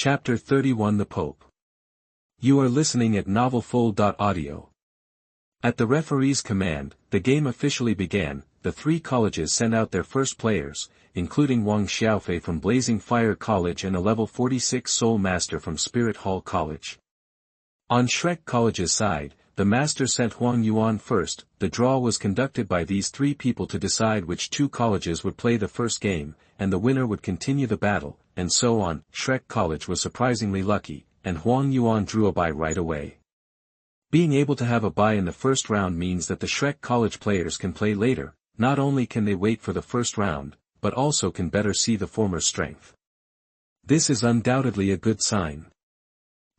Chapter 31 The Pope. You are listening at novelfull.audio. At the referee's command, the game officially began. The three colleges sent out their first players, including Wang Xiaofei from Blazing Fire College and a level 46 Soul Master from Spirit Hall College. On Shrek College's side, the Master sent Huang Yuan first. The draw was conducted by these three people to decide which two colleges would play the first game, and the winner would continue the battle, and so on. Shrek College was surprisingly lucky, and Huang Yuan drew a bye right away. Being able to have a bye in the first round means that the Shrek College players can play later. Not only can they wait for the first round, but also can better see the former's strength. This is undoubtedly a good sign.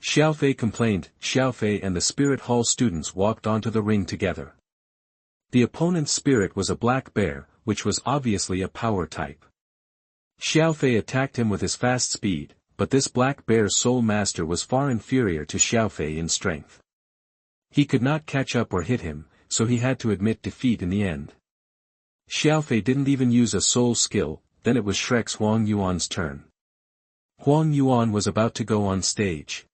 Xiaofei complained. Xiaofei and the Spirit Hall students walked onto the ring together. The opponent's spirit was a black bear, which was obviously a power type. Xiaofei attacked him with his fast speed, but this black bear's soul master was far inferior to Xiaofei in strength. He could not catch up or hit him, so he had to admit defeat in the end. Xiaofei didn't even use a soul skill. Then it was Shrek's Huang Yuan's turn. Huang Yuan was about to go on stage.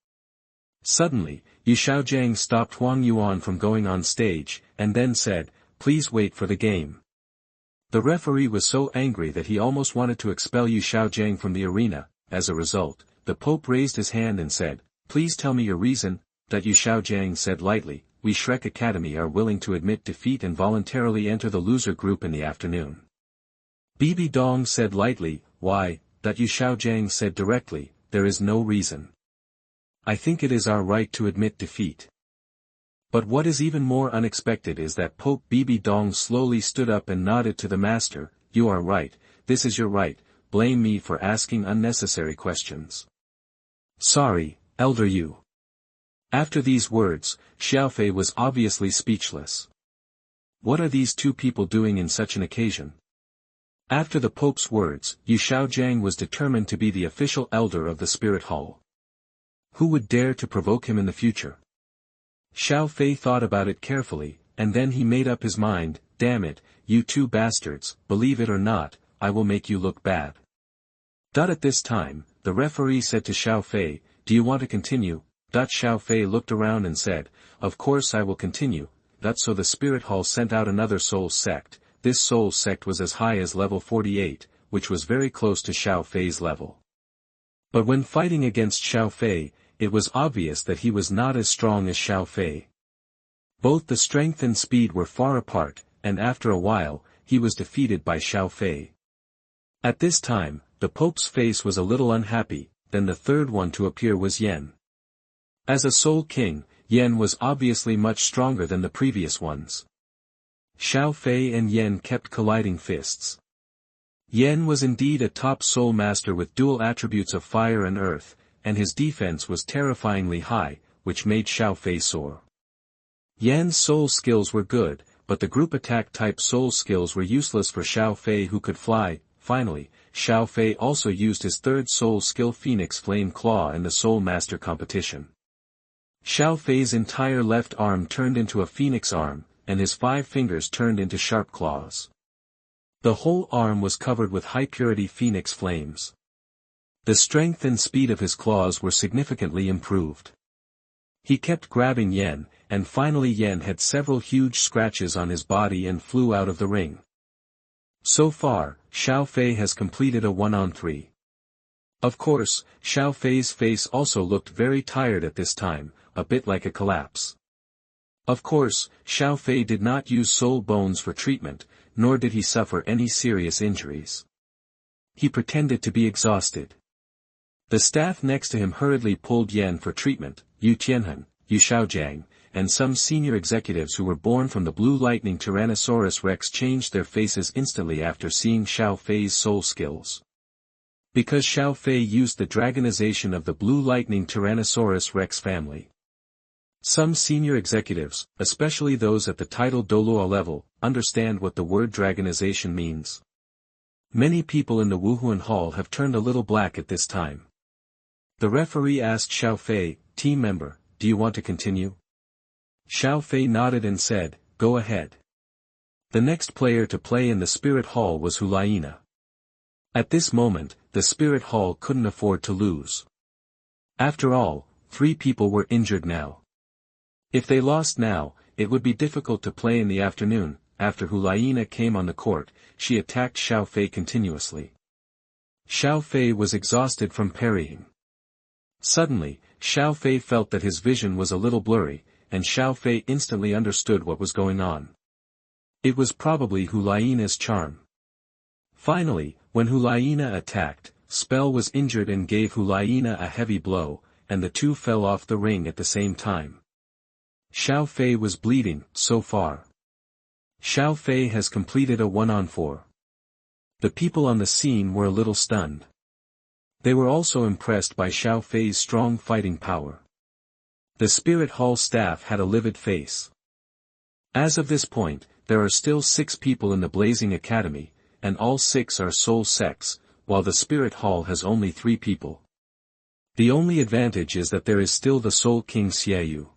Suddenly, Yu Xiaojiang stopped Huang Yuan from going on stage, and then said, "Please wait for the game." The referee was so angry that he almost wanted to expel Yu Xiaojiang from the arena. As a result, the Pope raised his hand and said, "Please tell me your reason." That Yu Xiaojiang said lightly, "We Shrek Academy are willing to admit defeat and voluntarily enter the loser group in the afternoon." Bibi Dong said lightly, "Why?" That Yu Xiaojiang said directly, "There is no reason. I think it is our right to admit defeat." But what is even more unexpected is that Pope Bibi Dong slowly stood up and nodded to the master. "You are right, this is your right, blame me for asking unnecessary questions." "Sorry, Elder Yu." After these words, Xiaofei was obviously speechless. What are these two people doing in such an occasion? After the Pope's words, Yu Xiaojiang was determined to be the official elder of the Spirit Hall. Who would dare to provoke him in the future? Xiaofei thought about it carefully, and then he made up his mind. "Damn it, you two bastards, believe it or not, I will make you look bad." At this time, the referee said to Xiaofei, "Do you want to continue?" Xiaofei looked around and said, "Of course I will continue." So the Spirit Hall sent out another soul sect. This soul sect was as high as level 48, which was very close to Xiaofei's level. But when fighting against Xiaofei, it was obvious that he was not as strong as Xiaofei. Both the strength and speed were far apart, and after a while, he was defeated by Xiaofei. At this time, the Pope's face was a little unhappy. Then the third one to appear was Yen. As a Soul King, Yen was obviously much stronger than the previous ones. Xiaofei and Yen kept colliding fists. Yen was indeed a top Soul Master with dual attributes of fire and earth, and his defense was terrifyingly high, which made Xiaofei soar. Yen's soul skills were good, but the group attack type soul skills were useless for Xiaofei who could fly. Finally, Xiaofei also used his third soul skill Phoenix Flame Claw in the Soul Master competition. Xiaofei's entire left arm turned into a phoenix arm, and his 5 fingers turned into sharp claws. The whole arm was covered with high-purity phoenix flames. The strength and speed of his claws were significantly improved. He kept grabbing Yen, and finally Yen had several huge scratches on his body and flew out of the ring. So far, Xiaofei has completed a 1-on-3. Of course, Xiaofei's face also looked very tired at this time, a bit like a collapse. Of course, Xiaofei did not use soul bones for treatment, nor did he suffer any serious injuries. He pretended to be exhausted. The staff next to him hurriedly pulled Yen for treatment. Yu Tianhan, Yu Xiaojiang, and some senior executives who were born from the Blue Lightning Tyrannosaurus Rex changed their faces instantly after seeing Xiaofei's soul skills. Because Xiaofei used the dragonization of the Blue Lightning Tyrannosaurus Rex family. Some senior executives, especially those at the title Douluo level, understand what the word dragonization means. Many people in the Wuhuan Hall have turned a little black at this time. The referee asked Xiaofei, "Team member, do you want to continue?" Xiaofei nodded and said, "Go ahead." The next player to play in the Spirit Hall was Hulaina. At this moment, the Spirit Hall couldn't afford to lose. After all, 3 people were injured now. If they lost now, it would be difficult to play in the afternoon. After Hulayina came on the court, she attacked Xiaofei continuously. Xiaofei was exhausted from parrying. Suddenly, Xiaofei felt that his vision was a little blurry, and Xiaofei instantly understood what was going on. It was probably Hulayina's charm. Finally, when Hulayina attacked, Spell was injured and gave Hulayina a heavy blow, and the two fell off the ring at the same time. Xiaofei was bleeding, so far. Xiaofei has completed a 1-on-4. The people on the scene were a little stunned. They were also impressed by Xiaofei's strong fighting power. The Spirit Hall staff had a livid face. As of this point, there are still 6 people in the Blazing Academy, and all 6 are Soul Sects, while the Spirit Hall has only 3 people. The only advantage is that there is still the Soul King Xiaoyu.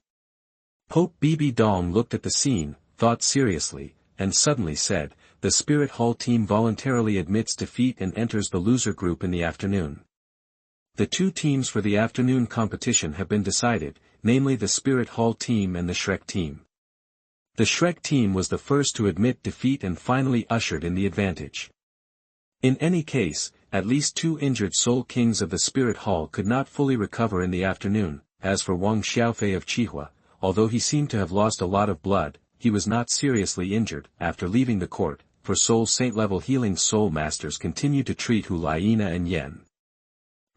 Pope Bibi Dong looked at the scene, thought seriously, and suddenly said, "The Spirit Hall team voluntarily admits defeat and enters the loser group in the afternoon." The 2 teams for the afternoon competition have been decided, namely the Spirit Hall team and the Shrek team. The Shrek team was the first to admit defeat and finally ushered in the advantage. In any case, at least 2 injured Soul Kings of the Spirit Hall could not fully recover in the afternoon. As for Wang Xiaofei of Chihua, although he seemed to have lost a lot of blood, he was not seriously injured. After leaving the court, for Soul Saint level healing Soul Masters continue to treat Hulayina and Yen.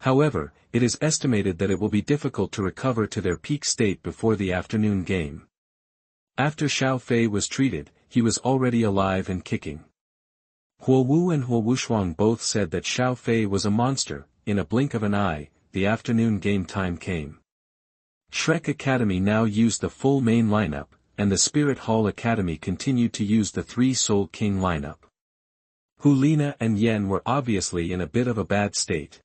However, it is estimated that it will be difficult to recover to their peak state before the afternoon game. After Xiaofei was treated, he was already alive and kicking. Huo Wu and Huo Wushuang both said that Xiaofei was a monster. In a blink of an eye, the afternoon game time came. Shrek Academy now used the full main lineup, and the Spirit Hall Academy continued to use the 3 Soul King lineup. Hulina and Yen were obviously in a bit of a bad state.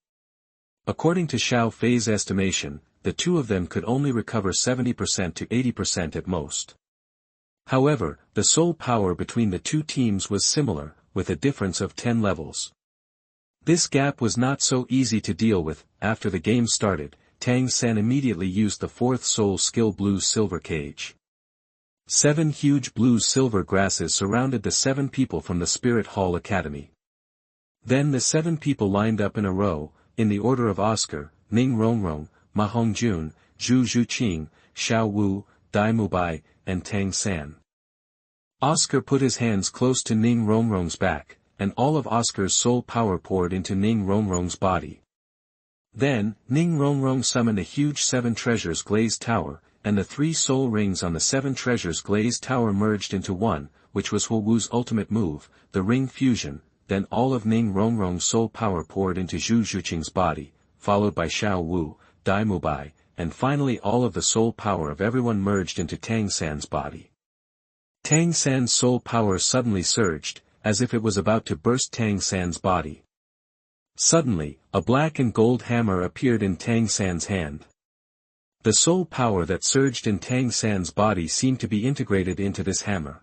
According to Xiaofei's estimation, the 2 of them could only recover 70% to 80% at most. However, the soul power between the 2 teams was similar, with a difference of 10 levels. This gap was not so easy to deal with. After the game started, Tang San immediately used the 4th soul skill Blue-Silver Cage. 7 huge blue-silver grasses surrounded the 7 people from the Spirit Hall Academy. Then the 7 people lined up in a row, in the order of Oscar, Ning Rongrong, Ma Hongjun, Zhu Zhuqing, Xiao Wu, Dai Mubai, and Tang San. Oscar put his hands close to Ning Rongrong's back, and all of Oscar's soul power poured into Ning Rongrong's body. Then, Ning Rongrong summoned a huge 7 Treasures Glazed Tower, and the 3 soul rings on the 7 Treasures Glazed Tower merged into one, which was Huo Wu's ultimate move, the Ring Fusion. Then all of Ning Rongrong's soul power poured into Zhu Zhuqing's body, followed by Xiao Wu, Dai Mubai, and finally all of the soul power of everyone merged into Tang San's body. Tang San's soul power suddenly surged, as if it was about to burst Tang San's body. Suddenly, a black and gold hammer appeared in Tang San's hand. The soul power that surged in Tang San's body seemed to be integrated into this hammer.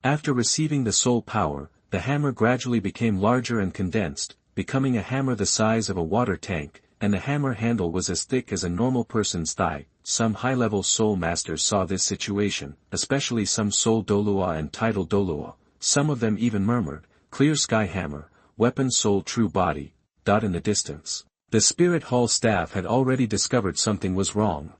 After receiving the soul power, the hammer gradually became larger and condensed, becoming a hammer the size of a water tank, and the hammer handle was as thick as a normal person's thigh. Some high-level soul masters saw this situation, especially some soul Douluo and title Douluo. Some of them even murmured, "Clear Sky Hammer, weapon soul true body." In the distance, the Spirit Hall staff had already discovered something was wrong.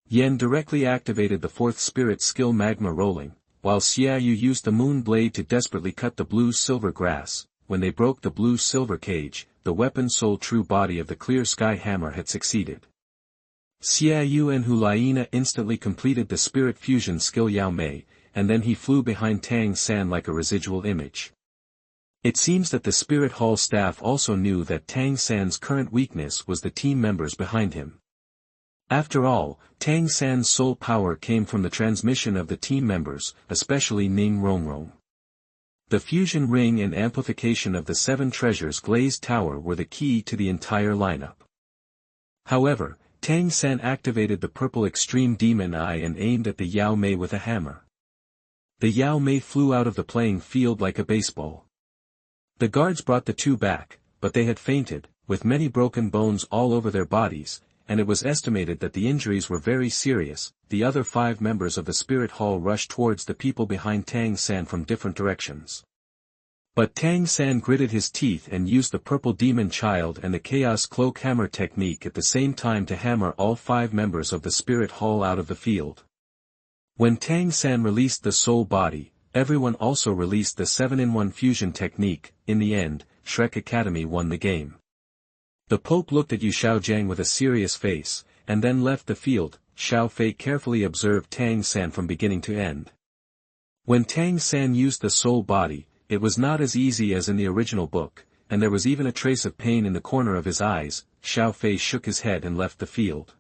Yen directly activated the 4th spirit skill Magma Rolling, while Xiaoyu used the Moon Blade to desperately cut the blue-silver grass. When they broke the blue-silver cage, the weapon soul true body of the Clear Sky Hammer had succeeded. Xiaoyu and Hulayina instantly completed the Spirit Fusion skill Yao Mei, and then he flew behind Tang San like a residual image. It seems that the Spirit Hall staff also knew that Tang San's current weakness was the team members behind him. After all, Tang San's soul power came from the transmission of the team members, especially Ning Rongrong. The fusion ring and amplification of the 7 Treasures Glazed Tower were the key to the entire lineup. However, Tang San activated the purple Extreme Demon Eye and aimed at the Yao Mei with a hammer. The Yao Mei flew out of the playing field like a baseball. The guards brought the 2 back, but they had fainted, with many broken bones all over their bodies, and it was estimated that the injuries were very serious. The other 5 members of the Spirit Hall rushed towards the people behind Tang San from different directions. But Tang San gritted his teeth and used the Purple Demon Child and the Chaos Cloak Hammer technique at the same time to hammer all 5 members of the Spirit Hall out of the field. When Tang San released the Soul Body, everyone also released the 7-in-1 fusion technique. In the end, Shrek Academy won the game. The Pope looked at Yu Xiaojiang with a serious face, and then left the field. Xiaofei carefully observed Tang San from beginning to end. When Tang San used the Soul Body, it was not as easy as in the original book, and there was even a trace of pain in the corner of his eyes. Xiaofei shook his head and left the field.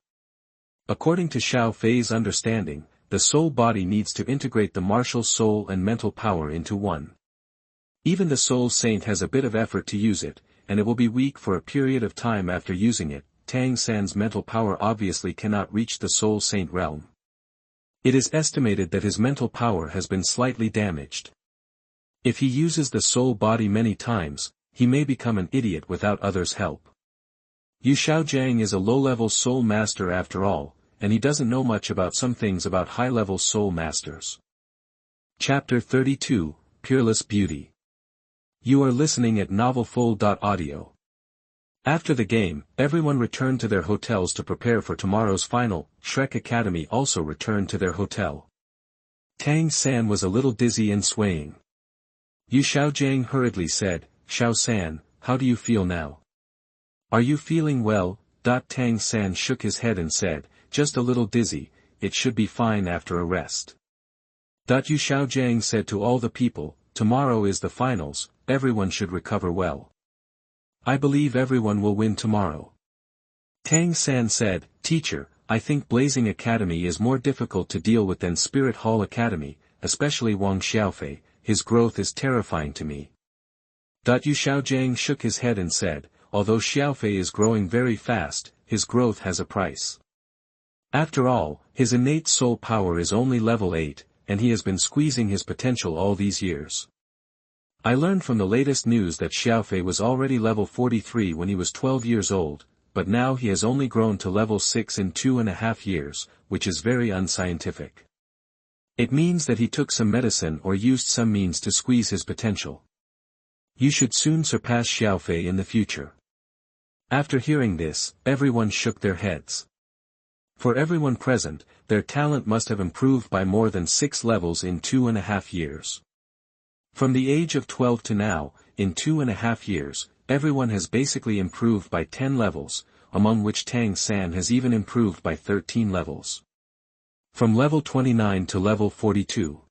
According to Xiaofei's understanding, the Soul Body needs to integrate the martial soul and mental power into one. Even the Soul Saint has a bit of effort to use it, and it will be weak for a period of time after using it. Tang San's mental power obviously cannot reach the Soul Saint realm. It is estimated that his mental power has been slightly damaged. If he uses the Soul Body many times, he may become an idiot without others' help. Yu Xiaojiang is a low-level Soul Master after all, and he doesn't know much about some things about high-level Soul Masters. Chapter 32, Peerless Beauty. You are listening at novelfull.audio. After the game, everyone returned to their hotels to prepare for tomorrow's final. Shrek Academy also returned to their hotel. Tang San was a little dizzy and swaying. Yu Xiaojiang hurriedly said, "Xiao San, how do you feel now? Are you feeling well?" Tang San shook his head and said, "Just a little dizzy, it should be fine after a rest." Yu Xiaojiang said to all the people, "Tomorrow is the finals, everyone should recover well. I believe everyone will win tomorrow." Tang San said, "Teacher, I think Blazing Academy is more difficult to deal with than Spirit Hall Academy, especially Wang Xiaofei. His growth is terrifying to me." Yu Xiaojiang shook his head and said, "Although Xiaofei is growing very fast, his growth has a price. After all, his innate soul power is only level 8, and he has been squeezing his potential all these years. I learned from the latest news that Xiaofei was already level 43 when he was 12 years old, but now he has only grown to level 6 in 2.5 years, which is very unscientific. It means that he took some medicine or used some means to squeeze his potential. You should soon surpass Xiaofei in the future." After hearing this, everyone shook their heads. For everyone present, their talent must have improved by more than 6 levels in 2.5 years. From the age of 12 to now, in 2.5 years, everyone has basically improved by 10 levels, among which Tang San has even improved by 13 levels. From level 29 to level 42.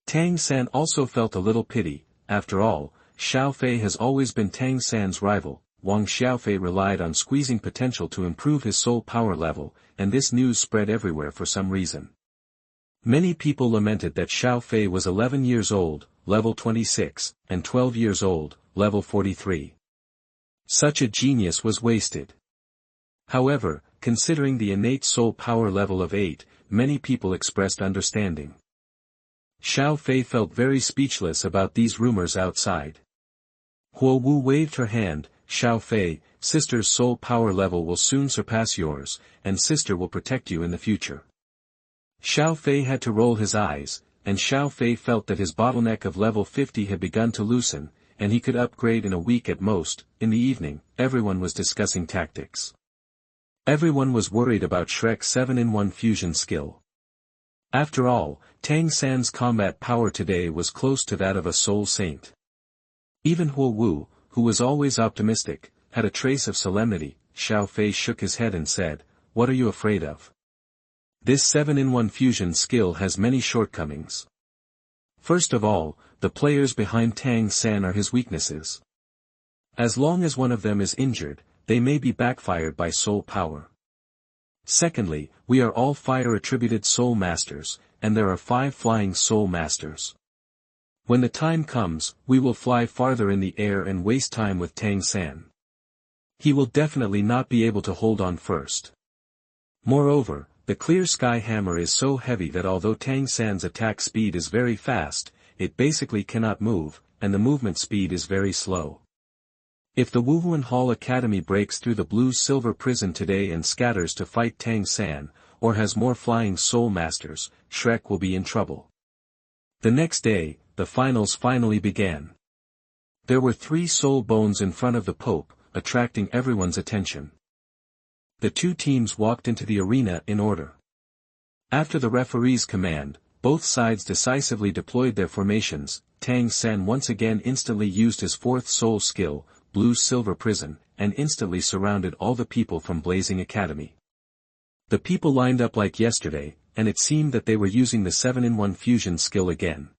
Tang San also felt a little pity. After all, Xiaofei has always been Tang San's rival. Wang Xiaofei relied on squeezing potential to improve his soul power level, and this news spread everywhere for some reason. Many people lamented that Xiaofei was 11 years old, level 26, and 12 years old, level 43. Such a genius was wasted. However, considering the innate soul power level of 8, many people expressed understanding. Xiaofei felt very speechless about these rumors outside. Huo Wu waved her hand. "Xiaofei, sister's soul power level will soon surpass yours, and sister will protect you in the future." Xiaofei had to roll his eyes, and Xiaofei felt that his bottleneck of level 50 had begun to loosen, and he could upgrade in a week at most. In the evening, everyone was discussing tactics. Everyone was worried about Shrek's 7-in-1 fusion skill. After all, Tang San's combat power today was close to that of a Soul Saint. Even Huo Wu, who was always optimistic, had a trace of solemnity. Xiaofei shook his head and said, "What are you afraid of? This 7-in-1 fusion skill has many shortcomings. First of all, the players behind Tang San are his weaknesses. As long as one of them is injured, they may be backfired by soul power. Secondly, we are all fire-attributed soul masters, and there are 5 flying soul masters. When the time comes, we will fly farther in the air and waste time with Tang San. He will definitely not be able to hold on first. Moreover, the Clear Sky Hammer is so heavy that although Tang San's attack speed is very fast, it basically cannot move, and the movement speed is very slow. If the Wuhuan Hall Academy breaks through the blue-silver prison today and scatters to fight Tang San, or has more flying soul masters, Shrek will be in trouble. The next day, the finals finally began. There were 3 soul bones in front of the Pope, attracting everyone's attention. The 2 teams walked into the arena in order. After the referee's command, both sides decisively deployed their formations. Tang San once again instantly used his 4th soul skill, Blue-Silver Prison, and instantly surrounded all the people from Blazing Academy. The people lined up like yesterday, and it seemed that they were using the 7-in-1 fusion skill again.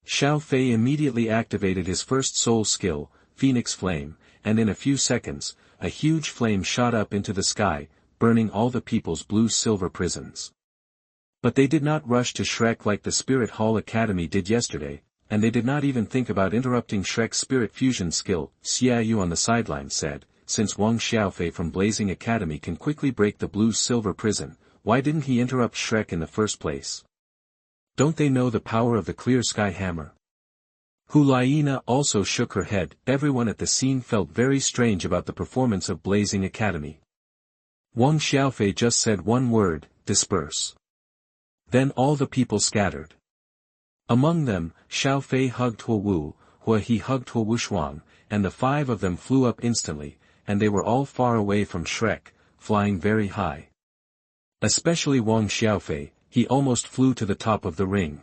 Xiaofei immediately activated his first soul skill, Phoenix Flame, and in a few seconds, a huge flame shot up into the sky, burning all the people's blue-silver prisons. But they did not rush to Shrek like the Spirit Hall Academy did yesterday, and they did not even think about interrupting Shrek's spirit fusion skill. Xiaoyu on the sideline said, since Wang Xiaofei from Blazing Academy can quickly break the blue-silver prison, why didn't he interrupt Shrek in the first place? Don't they know the power of the clear sky hammer? Hulaina also shook her head. Everyone at the scene felt very strange about the performance of Blazing Academy. Wang Xiaofei just said one word, disperse. Then all the people scattered. Among them, Xiaofei hugged Huowu, Huahe hugged Huowushuang, and the 5 of them flew up instantly, and they were all far away from Shrek, flying very high. Especially Wang Xiaofei, he almost flew to the top of the ring.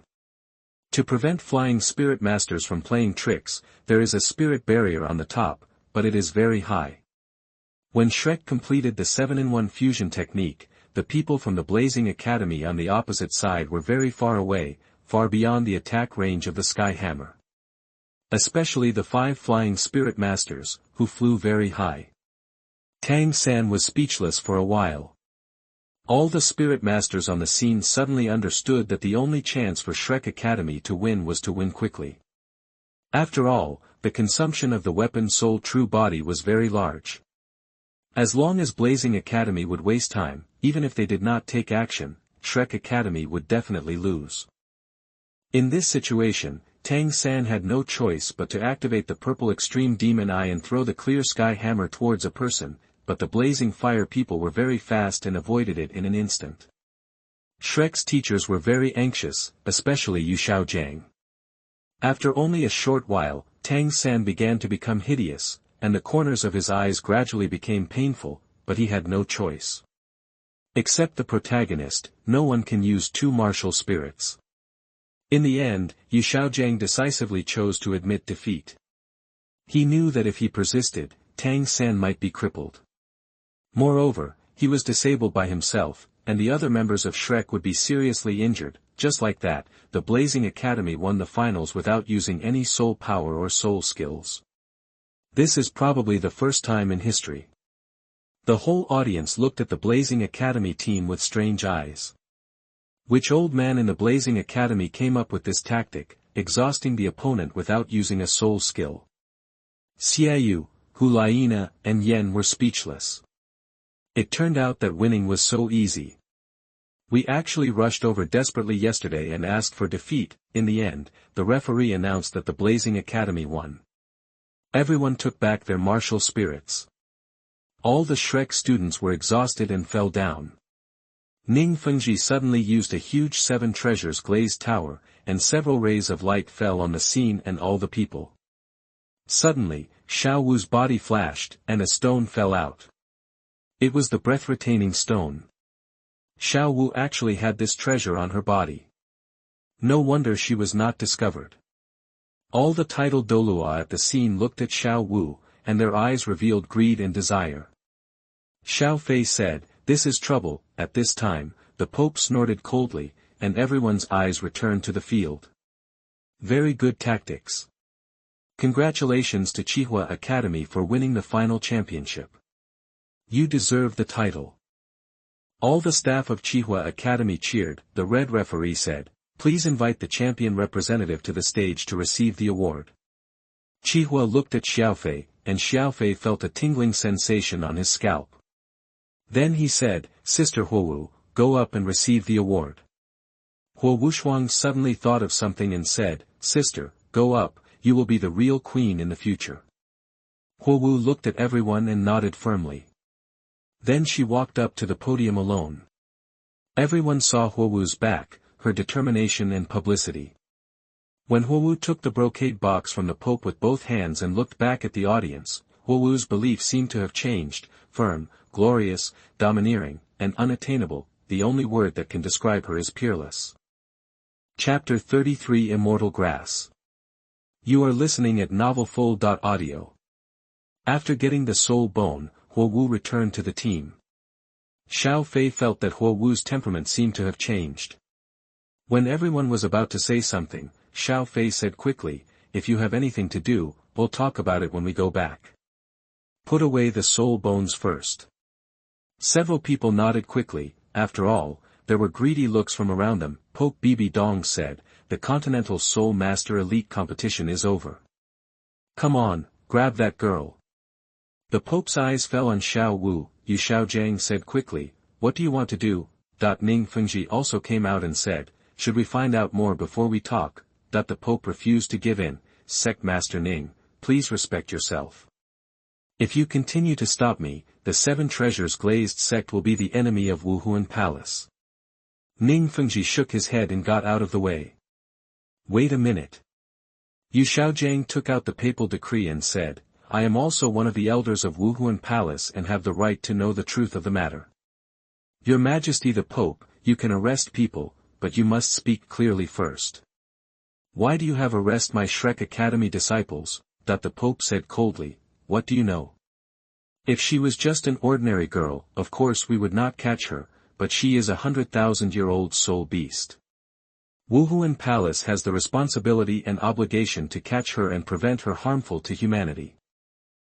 To prevent flying spirit masters from playing tricks, there is a spirit barrier on the top, but it is very high. When Shrek completed the 7-in-1 fusion technique, the people from the Blazing Academy on the opposite side were very far away, far beyond the attack range of the Sky Hammer. Especially the 5 flying spirit masters, who flew very high. Tang San was speechless for a while. All the spirit masters on the scene suddenly understood that the only chance for Shrek Academy to win was to win quickly. After all, the consumption of the weapon Soul True Body was very large. As long as Blazing Academy would waste time, even if they did not take action, Shrek Academy would definitely lose. In this situation, Tang San had no choice but to activate the purple extreme demon eye and throw the clear sky hammer towards a person, but the blazing fire people were very fast and avoided it in an instant. Shrek's teachers were very anxious, especially Yu Xiaojiang. After only a short while, Tang San began to become hideous, and the corners of his eyes gradually became painful, but he had no choice. Except the protagonist, no one can use 2 martial spirits. In the end, Yu Xiaojiang decisively chose to admit defeat. He knew that if he persisted, Tang San might be crippled. Moreover, he was disabled by himself, and the other members of Shrek would be seriously injured. Just like that, the Blazing Academy won the finals without using any soul power or soul skills. This is probably the first time in history. The whole audience looked at the Blazing Academy team with strange eyes. Which old man in the Blazing Academy came up with this tactic, exhausting the opponent without using a soul skill? Xiaoyu, Hulaina, and Yen were speechless. It turned out that winning was so easy. We actually rushed over desperately yesterday and asked for defeat. In the end, the referee announced that the Blazing Academy won. Everyone took back their martial spirits. All the Shrek students were exhausted and fell down. Ning Fengji suddenly used a huge 7 Treasures Glazed tower, and several rays of light fell on the scene and all the people. Suddenly, Xiao Wu's body flashed, and a stone fell out. It was the breath-retaining stone. Xiao Wu actually had this treasure on her body. No wonder she was not discovered. All the titled Douluo at the scene looked at Xiao Wu, and their eyes revealed greed and desire. Xiaofei said, "This is trouble." At this time, the Pope snorted coldly, and everyone's eyes returned to the field. Very good tactics. Congratulations to Chihua Academy for winning the final championship. You deserve the title. All the staff of Chihua Academy cheered. The red referee said, "Please invite the champion representative to the stage to receive the award." Chihua looked at Xiaofei, and Xiaofei felt a tingling sensation on his scalp. Then he said, "Sister Huowu, go up and receive the award." Huowushuang suddenly thought of something and said, "Sister, go up, you will be the real queen in the future." Huo Wu looked at everyone and nodded firmly. Then she walked up to the podium alone. Everyone saw Huo Wu's back, her determination and publicity. When Huo Wu took the brocade box from the Pope with both hands and looked back at the audience, Huo Wu's belief seemed to have changed: firm, glorious, domineering, and unattainable. The only word that can describe her is peerless. Chapter 33 Immortal Grass. You are listening at NovelFull.audio. After getting the soul bone, Huo Wu returned to the team. Xiaofei felt that Huo Wu's temperament seemed to have changed. When everyone was about to say something, Xiaofei said quickly, "If you have anything to do, we'll talk about it when we go back. Put away the soul bones first." Several people nodded quickly. After all, there were greedy looks from around them. Pope Bibi Dong said, "The Continental Soul Master Elite competition is over. Come on, grab that girl." The Pope's eyes fell on Xiao Wu. Yu Xiaojiang said quickly, "What do you want to do?" Ning Fengji also came out and said, "Should we find out more before we talk?" The Pope refused to give in. Sect Master Ning, please respect yourself. If you continue to stop me, the Seven Treasures Glazed sect will be the enemy of Wuhuan Palace. Ning Fengji shook his head and got out of the way. Wait a minute. Yu Xiaojiang took out the papal decree and said, "I am also one of the elders of Wuhuan Palace and have the right to know the truth of the matter. Your Majesty the Pope, you can arrest people, but you must speak clearly first." "Why do you have arrest my Shrek Academy disciples?" The Pope said coldly. "What do you know? If she was just an ordinary girl, of course we would not catch her, but she is a 100,000-year-old soul beast. Wuhuan Palace has the responsibility and obligation to catch her and prevent her harmful to humanity."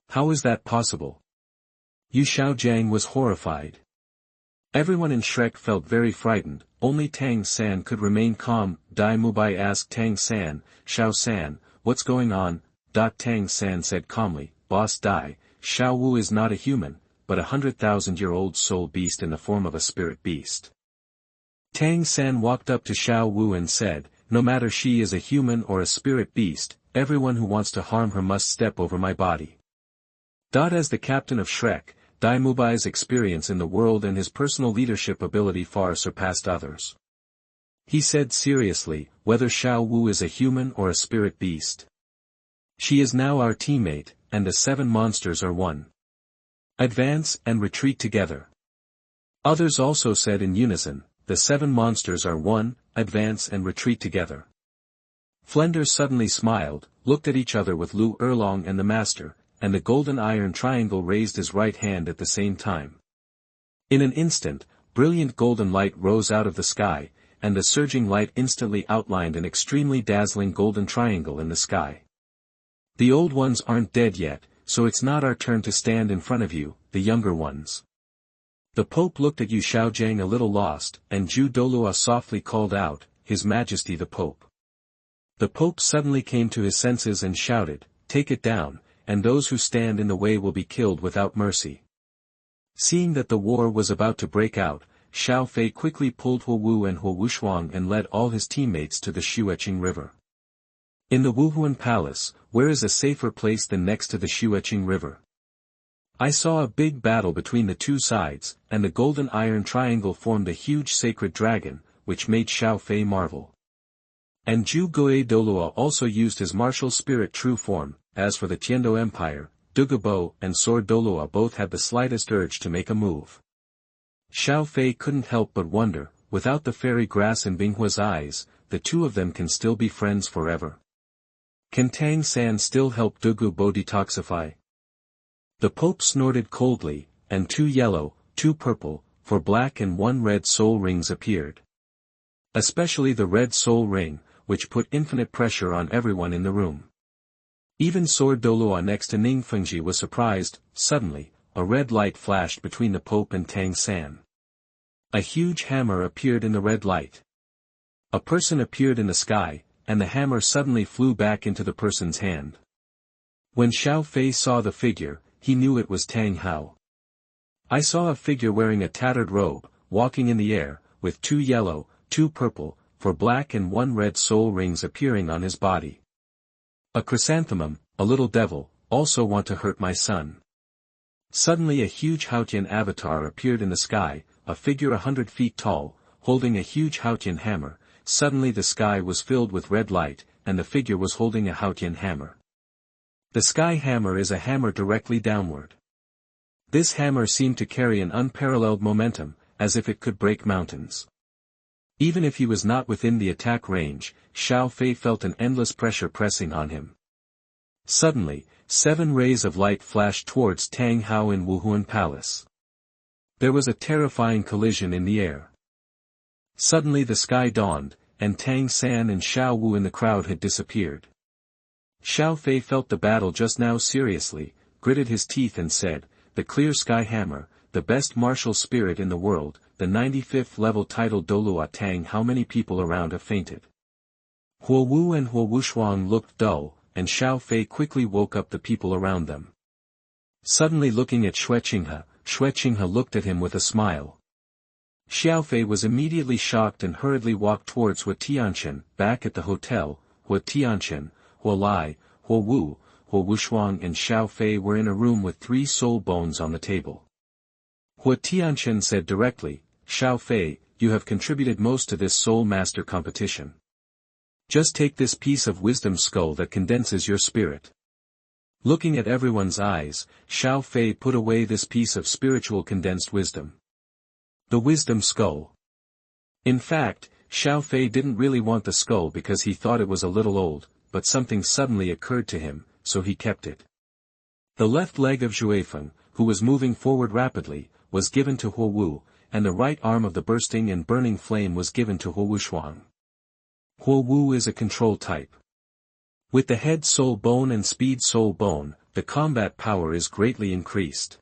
"How is that possible?" Yu Xiaojiang was horrified. Everyone in Shrek felt very frightened. Only Tang San could remain calm. Dai Mubai asked Tang San, "Xiao San, what's going on?" Tang San said calmly, "Boss Dai, Xiao Wu is not a human, but a 100,000-year-old soul beast in the form of a spirit beast." Tang San walked up to Xiao Wu and said, "No matter she is a human or a spirit beast, everyone who wants to harm her must step over my body." As the captain of Shrek, Dai Mubai's experience in the world and his personal leadership ability far surpassed others. He said seriously, "Whether Xiao Wu is a human or a spirit beast, she is now our teammate, and the seven monsters are one. Advance and retreat together." Others also said in unison, "The seven monsters are one, advance and retreat together." Flender suddenly smiled, looked at each other with Lu Erlong and the Master, and the golden iron triangle raised his right hand at the same time. In an instant, brilliant golden light rose out of the sky, and the surging light instantly outlined an extremely dazzling golden triangle in the sky. "The old ones aren't dead yet, so it's not our turn to stand in front of you, the younger ones." The Pope looked at Yu Xiaojiang a little lost, and Ju Douluo softly called out, "His Majesty the Pope." The Pope suddenly came to his senses and shouted, "Take it down, and those who stand in the way will be killed without mercy." Seeing that the war was about to break out, Xiaofei quickly pulled Huo Wu and Huo Wushuang and led all his teammates to the Shueqing River. In the Wuhuan Palace, where is a safer place than next to the Shueqing River? I saw a big battle between the two sides, and the golden iron triangle formed a huge sacred dragon, which made Xiaofei marvel. And Ju Goe Douluo also used his martial spirit true form. As for the Tiando Empire, Dugabo and Sword Douluo both had the slightest urge to make a move. Xiaofei couldn't help but wonder, without the fairy grass in Binghua's eyes, the two of them can still be friends forever. Can Tang San still help Dugubo detoxify? The Pope snorted coldly, and 2 yellow, 2 purple, 4 black and 1 red soul rings appeared. Especially the red soul ring, which put infinite pressure on everyone in the room. Even Sword Douluo next to Ning Fengji was surprised. Suddenly, a red light flashed between the Pope and Tang San. A huge hammer appeared in the red light. A person appeared in the sky, and the hammer suddenly flew back into the person's hand. When Xiaofei saw the figure, he knew it was Tang Hao. I saw a figure wearing a tattered robe, walking in the air, with 2 yellow, 2 purple, 4 black and 1 red soul rings appearing on his body. A chrysanthemum, a little devil, also want to hurt my son. Suddenly a huge Haotian avatar appeared in the sky, a figure 100 feet tall, holding a huge Haotian hammer. Suddenly the sky was filled with red light, and the figure was holding a Haotian hammer. The sky hammer is a hammer directly downward. This hammer seemed to carry an unparalleled momentum, as if it could break mountains. Even if he was not within the attack range, Xiaofei felt an endless pressure pressing on him. Suddenly, 7 rays of light flashed towards Tang Hao in Wuhuan Palace. There was a terrifying collision in the air. Suddenly the sky dawned, and Tang San and Xiao Wu in the crowd had disappeared. Xiaofei felt the battle just now seriously, gritted his teeth and said, "The clear sky hammer, the best martial spirit in the world, the 95th level title Douluo Tang. How many people around have fainted?" Huo Wu and Huo Wushuang looked dull, and Xiaofei quickly woke up the people around them. Suddenly looking at Xue Qinghe looked at him with a smile. Xiaofei was immediately shocked and hurriedly walked towards Hua Tianchen. Back at the hotel, Hua Tianchen, Huo Lai, Huo Wu, Huo Wushuang and Xiaofei were in a room with 3 soul bones on the table. Hua Tianchen said directly, "Xiaofei, you have contributed most to this soul master competition. Just take this piece of wisdom skull that condenses your spirit." Looking at everyone's eyes, Xiaofei put away this piece of spiritual condensed wisdom. The wisdom skull. In fact, Xiaofei didn't really want the skull because he thought it was a little old, but something suddenly occurred to him, so he kept it. The left leg of Xuefeng, who was moving forward rapidly, was given to Huo Wu, and the right arm of the bursting and burning flame was given to Huo Wushuang. Huo Wu is a control type. With the head soul bone and speed soul bone, the combat power is greatly increased.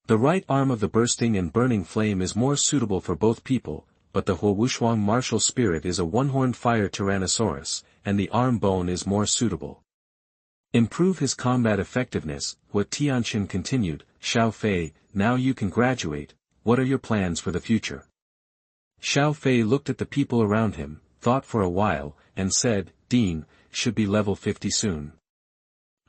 The right arm of the bursting and burning flame is more suitable for both people, but the Huo Wushuang martial spirit is a one-horned fire tyrannosaurus, and the arm bone is more suitable. Improve his combat effectiveness, Hua Tianchen continued. "Xiaofei, now you can graduate. What are your plans for the future?" Xiaofei looked at the people around him, thought for a while, and said, "Dean, should be level 50 soon.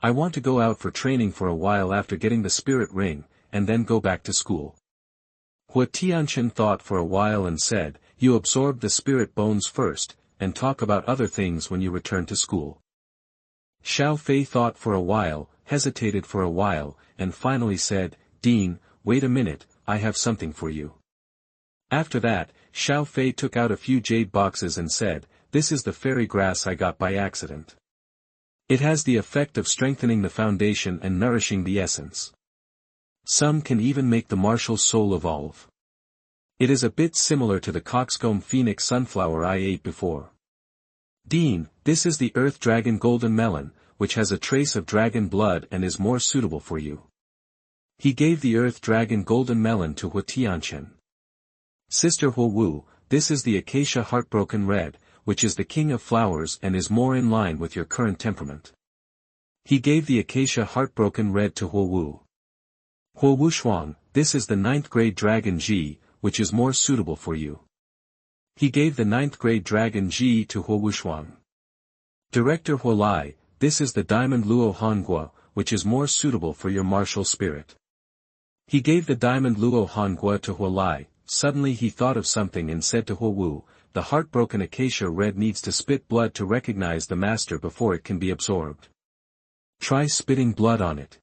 I want to go out for training for a while after getting the spirit ring, and then go back to school." Hua Tianchen thought for a while and said, "You absorb the spirit bones first, and talk about other things when you return to school." Xiaofei thought for a while, hesitated for a while, and finally said, "Dean, wait a minute, I have something for you." After that, Xiaofei took out a few jade boxes and said, "This is the fairy grass I got by accident. It has the effect of strengthening the foundation and nourishing the essence. Some can even make the martial soul evolve. It is a bit similar to the coxcomb phoenix sunflower I ate before. Dean, this is the earth dragon golden melon, which has a trace of dragon blood and is more suitable for you." He gave the earth dragon golden melon to Hua Tianchen. "Sister Huo Wu, this is the acacia heartbroken red, which is the king of flowers and is more in line with your current temperament." He gave the acacia heartbroken red to Huo Wu. "Huo Wushuang, this is the 9th grade dragon Ji, which is more suitable for you." He gave the 9th grade dragon Ji to Huo Wushuang. "Director Huo Lai, this is the diamond Luo Hongua, which is more suitable for your martial spirit." He gave the diamond Luo Hongua to Huo Lai. Suddenly he thought of something and said to Huo Wu, "The heartbroken acacia red needs to spit blood to recognize the master before it can be absorbed. Try spitting blood on it."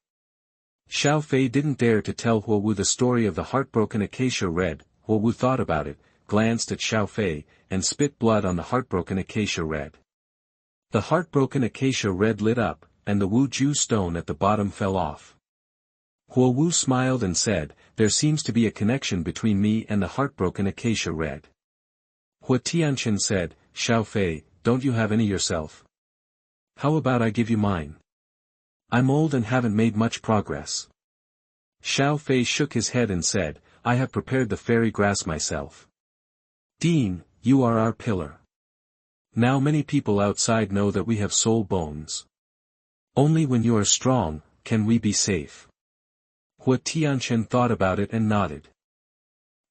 Xiaofei didn't dare to tell Huo Wu the story of the heartbroken acacia red. Huo Wu thought about it, glanced at Xiaofei, and spit blood on the heartbroken acacia red. The heartbroken acacia red lit up, and the Wu Ju stone at the bottom fell off. Huo Wu smiled and said, "There seems to be a connection between me and the heartbroken acacia red." Hua Tianchen said, "Xiaofei, don't you have any yourself? How about I give you mine? I'm old and haven't made much progress." Xiaofei shook his head and said, "I have prepared the fairy grass myself. Dean, you are our pillar. Now many people outside know that we have soul bones. Only when you are strong, can we be safe." Hua Tianchen thought about it and nodded.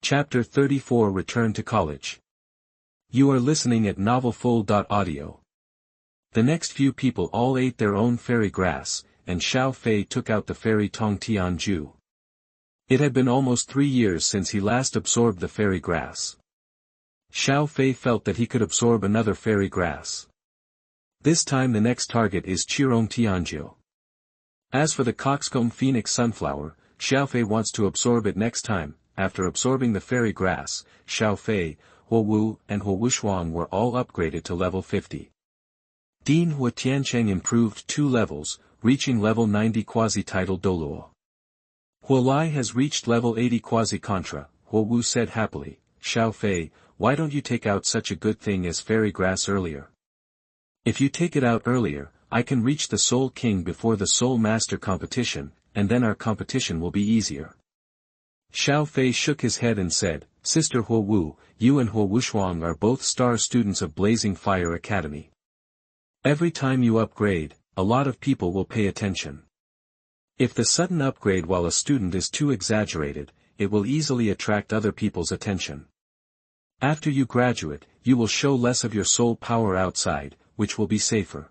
Chapter 34 Return to College. You are listening at novelfull.audio. The next few people all ate their own fairy grass, and Xiaofei took out the fairy Tong Tianju. It had been almost 3 years since he last absorbed the fairy grass. Xiaofei felt that he could absorb another fairy grass. This time the next target is Qirong Tianjiu. As for the coxcomb phoenix sunflower, Xiaofei wants to absorb it next time. After absorbing the fairy grass, Xiaofei, Huowu, and Huowushuang were all upgraded to level 50. Din Hua Tiancheng improved 2 levels, reaching level 90 quasi-title Douluo. Huolai has reached level 80 quasi-contra, Huowu said happily. Xiaofei, why don't you take out such a good thing as fairy grass earlier? If you take it out earlier, I can reach the Soul King before the Soul Master competition, and then our competition will be easier. Xiaofei shook his head and said, Sister Huowu, you and Huowushuang are both star students of Blazing Fire Academy. Every time you upgrade, a lot of people will pay attention. If the sudden upgrade while a student is too exaggerated, it will easily attract other people's attention. After you graduate, you will show less of your soul power outside, which will be safer.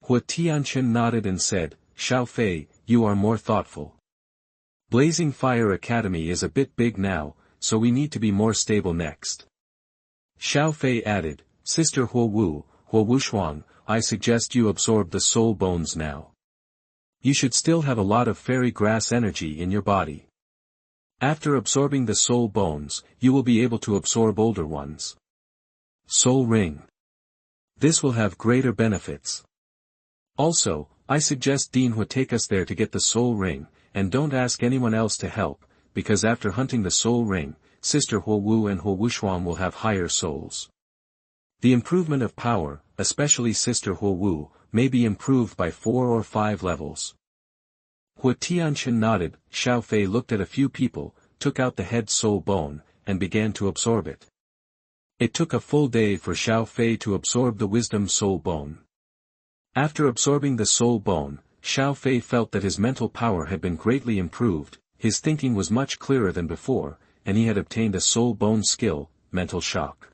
Hua Tianchen nodded and said, Xiaofei, you are more thoughtful. Blazing Fire Academy is a bit big now, so we need to be more stable next. Xiaofei added, Sister Huowu, Huowushuang, I suggest you absorb the soul bones now. You should still have a lot of fairy grass energy in your body. After absorbing the soul bones, you will be able to absorb older ones. Soul Ring. This will have greater benefits. Also, I suggest Dinhua take us there to get the Soul Ring, and don't ask anyone else to help, because after hunting the Soul Ring, Sister Huowu and Huowushuang will have higher souls. The improvement of power, especially Sister Huowu, may be improved by 4 or 5 levels. Hua Tianchen nodded. Xiaofei looked at a few people, took out the head soul bone, and began to absorb it. It took a full day for Xiaofei to absorb the wisdom soul bone. After absorbing the soul bone, Xiaofei felt that his mental power had been greatly improved, his thinking was much clearer than before, and he had obtained a soul bone skill, Mental Shock.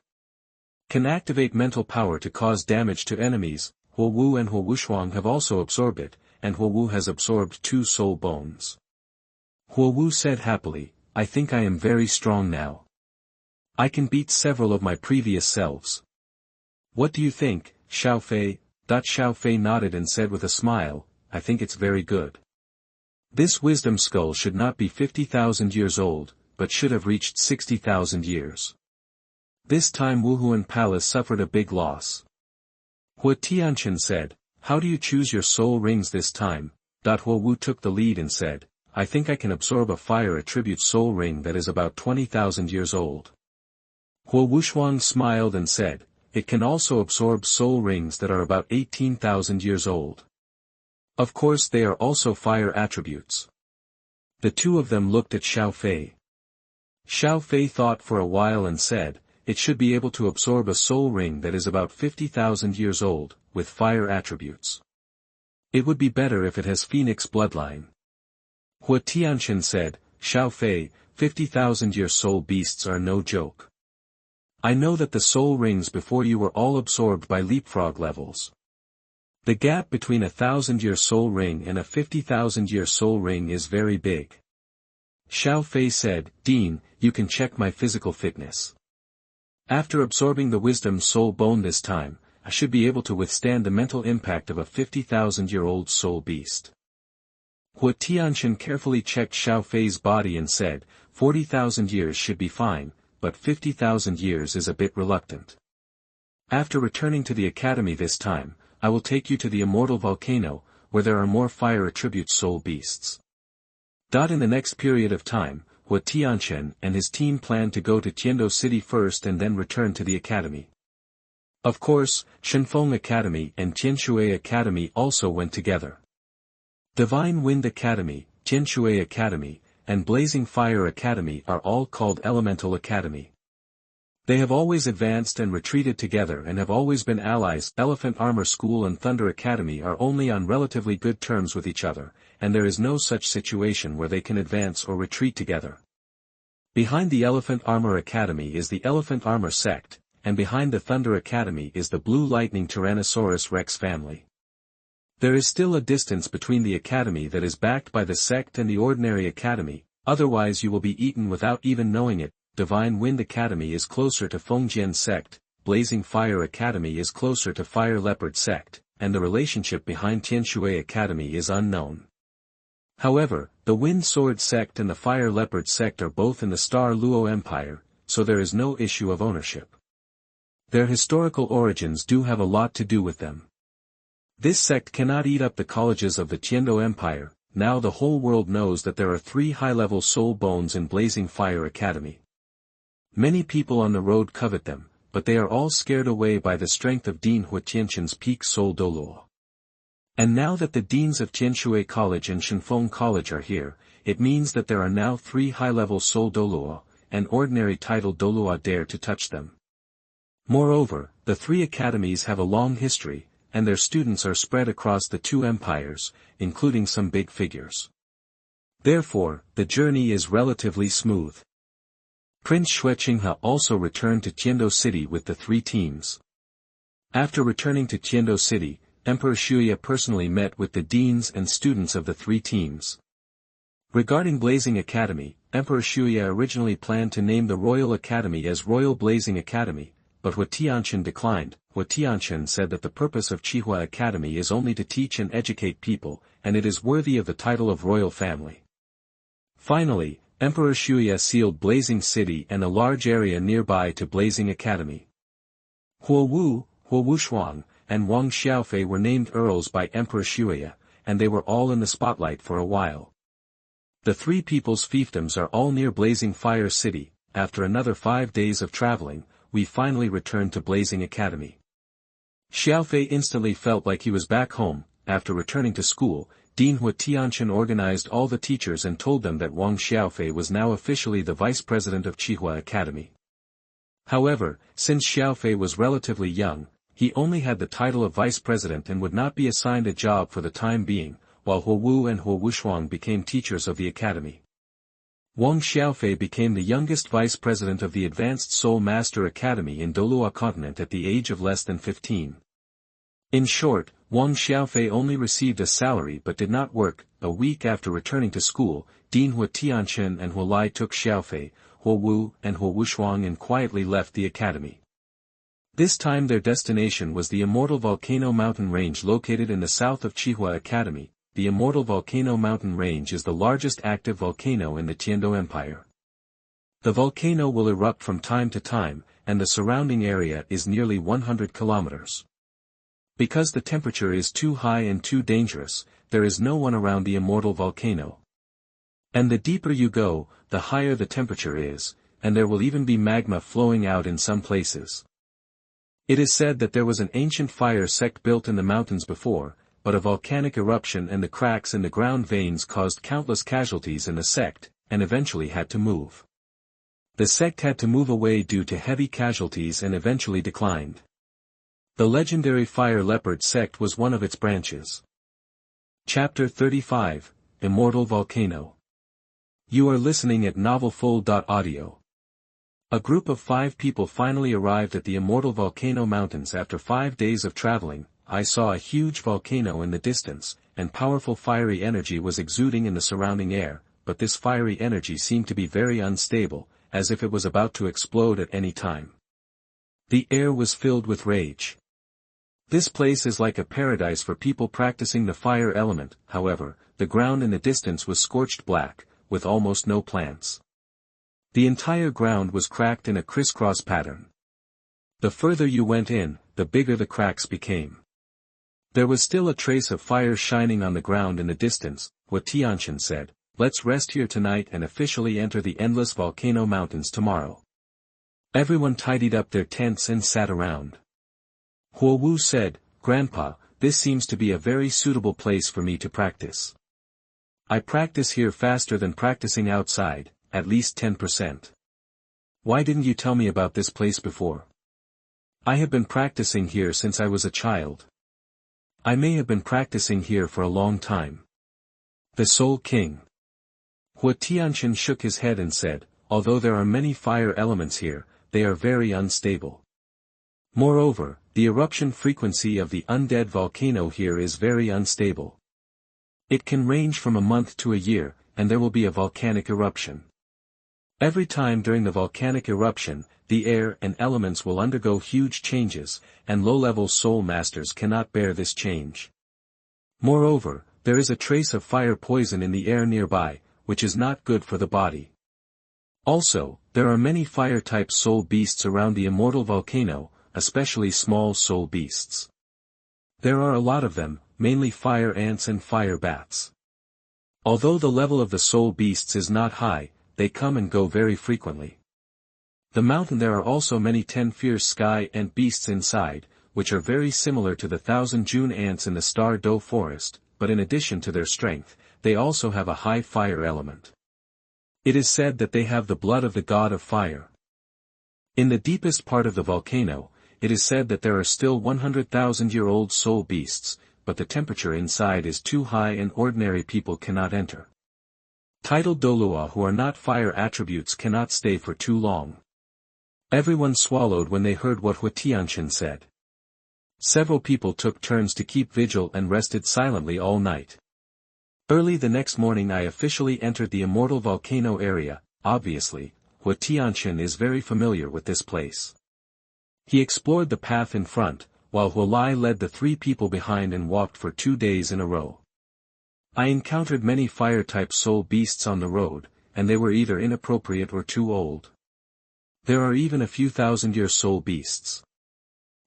Can activate mental power to cause damage to enemies. Huowu and Huowushuang have also absorbed it, and Huowu has absorbed 2 soul bones. Huowu said happily, I think I am very strong now. I can beat several of my previous selves. What do you think, Xiaofei? Xiaofei nodded and said with a smile, I think it's very good. This wisdom skull should not be 50,000 years old, but should have reached 60,000 years. This time Wuhuan Palace suffered a big loss. Hua Tianchen said, how do you choose your soul rings this time? Huowu took the lead and said, I think I can absorb a fire attribute soul ring that is about 20,000 years old. Huowushuang smiled and said, it can also absorb soul rings that are about 18,000 years old. Of course they are also fire attributes. The two of them looked at Xiaofei. Xiaofei thought for a while and said, it should be able to absorb a soul ring that is about 50,000 years old, with fire attributes. It would be better if it has phoenix bloodline. Hua Tianchen said, Xiaofei, 50,000-year soul beasts are no joke. I know that the soul rings before you were all absorbed by leapfrog levels. The gap between a 1,000-year soul ring and a 50,000-year soul ring is very big. Xiaofei said, Dean, you can check my physical fitness. After absorbing the wisdom soul bone this time, I should be able to withstand the mental impact of a 50,000-year-old soul beast. Hua Tianchen carefully checked Xiaofei's body and said, 40,000 years should be fine, but 50,000 years is a bit reluctant. After returning to the academy this time, I will take you to the Immortal Volcano, where there are more fire attribute soul beasts. In the next period of time, Hua Tianchen and his team planned to go to Tiando City first and then return to the academy. Of course, Shenfeng Academy and Tianshui Academy also went together. Divine Wind Academy, Tianshui Academy, and Blazing Fire Academy are all called Elemental Academy. They have always advanced and retreated together and have always been allies. Elephant Armor School and Thunder Academy are only on relatively good terms with each other, and there is no such situation where they can advance or retreat together. Behind the Elephant Armor Academy is the Elephant Armor Sect, and behind the Thunder Academy is the Blue Lightning Tyrannosaurus Rex family. There is still a distance between the academy that is backed by the sect and the ordinary academy, otherwise you will be eaten without even knowing it. Divine Wind Academy is closer to Fengjian sect, Blazing Fire Academy is closer to Fire Leopard sect, and the relationship behind Tianshui Academy is unknown. However, the Wind Sword sect and the Fire Leopard sect are both in the Star Luo Empire, so there is no issue of ownership. Their historical origins do have a lot to do with them. This sect cannot eat up the colleges of the Tiando Empire. Now the whole world knows that there are 3 high-level soul bones in Blazing Fire Academy. Many people on the road covet them, but they are all scared away by the strength of Dean Huatianshan's peak soul Douluo. And now that the deans of Tianshui College and Shenfeng College are here, it means that there are now 3 high-level soul Douluo, and ordinary title Douluo dare to touch them. Moreover, the 3 academies have a long history, and their students are spread across the 2 empires, including some big figures. Therefore, the journey is relatively smooth. Prince Xueqinghe also returned to Tiando City with the 3 teams. After returning to Tiando City, Emperor Shuya personally met with the deans and students of the 3 teams. Regarding Blazing Academy, Emperor Shuya originally planned to name the Royal Academy as Royal Blazing Academy, but Huatianshan declined. Huatianshan said that the purpose of Qihua Academy is only to teach and educate people, and it is worthy of the title of royal family. Finally, Emperor Shuya sealed Blazing City and a large area nearby to Blazing Academy. Huo Wu, Huo Wushuang, and Wang Xiaofei were named earls by Emperor Shuya, and they were all in the spotlight for a while. The 3 people's fiefdoms are all near Blazing Fire City. After another 5 days of traveling, we finally returned to Blazing Academy. Xiaofei instantly felt like he was back home. After returning to school, Dean Huatianshan organized all the teachers and told them that Wang Xiaofei was now officially the vice president of Qihua Academy. However, since Xiaofei was relatively young, he only had the title of vice president and would not be assigned a job for the time being, while Huo Wu and Huo Wushuang became teachers of the academy. Wang Xiaofei became the youngest vice president of the Advanced Soul Master Academy in Douluo Continent at the age of less than 15. In short, Wang Xiaofei only received a salary but did not work. A week after returning to school, Dean Huatianshan and Huo Lai took Xiaofei, Huo Wu and Huo Wushuang and quietly left the academy. This time their destination was the Immortal Volcano mountain range located in the south of Qihua Academy. The Immortal Volcano mountain range is the largest active volcano in the Tiando Empire. The volcano will erupt from time to time, and the surrounding area is nearly 100 kilometers. Because the temperature is too high and too dangerous, there is no one around the Immortal Volcano. And the deeper you go, the higher the temperature is, and there will even be magma flowing out in some places. It is said that there was an ancient fire sect built in the mountains before, but a volcanic eruption and the cracks in the ground veins caused countless casualties in the sect, and eventually had to move. The sect had to move away due to heavy casualties and eventually declined. The legendary Fire Leopard sect was one of its branches. Chapter 35, Immortal Volcano. You are listening at novelfull.audio. A group of 5 people finally arrived at the Immortal Volcano Mountains after 5 days of traveling. I saw a huge volcano in the distance, and powerful fiery energy was exuding in the surrounding air, but this fiery energy seemed to be very unstable, as if it was about to explode at any time. The air was filled with rage. This place is like a paradise for people practicing the fire element. However, the ground in the distance was scorched black, with almost no plants. The entire ground was cracked in a crisscross pattern. The further you went in, the bigger the cracks became. There was still a trace of fire shining on the ground in the distance. Huatianshan said, "Let's rest here tonight and officially enter the endless volcano mountains tomorrow." Everyone tidied up their tents and sat around. Huo Wu said, "Grandpa, this seems to be a very suitable place for me to practice. I practice here faster than practicing outside, at least 10%. Why didn't you tell me about this place before? I have been practicing here since I was a child. I may have been practicing here for a long time." The Soul King. Huatianshan shook his head and said, "Although there are many fire elements here, they are very unstable. Moreover, the eruption frequency of the undead volcano here is very unstable. It can range from a month to a year, and there will be a volcanic eruption. Every time during the volcanic eruption, the air and elements will undergo huge changes, and low-level soul masters cannot bear this change. Moreover, there is a trace of fire poison in the air nearby, which is not good for the body. Also, there are many fire-type soul beasts around the Immortal volcano, especially small soul beasts. There are a lot of them, mainly fire ants and fire bats. Although the level of the soul beasts is not high, they come and go very frequently. The mountain there are also many 10 fierce sky ant beasts inside, which are very similar to the 1,000 June ants in the Star Doe forest, but in addition to their strength, they also have a high fire element. It is said that they have the blood of the god of fire. In the deepest part of the volcano, it is said that there are still 100,000-year-old soul beasts, but the temperature inside is too high and ordinary people cannot enter. Titled Douluo who are not fire attributes cannot stay for too long. Everyone swallowed when they heard what Huatianshan said. Several people took turns to keep vigil and rested silently all night. Early the next morning I officially entered the Immortal volcano area. Obviously, Huatianshan is very familiar with this place. He explored the path in front, while Huolai led the 3 people behind and walked for 2 days in a row. I encountered many fire-type soul beasts on the road, and they were either inappropriate or too old. There are even a few thousand-year soul beasts.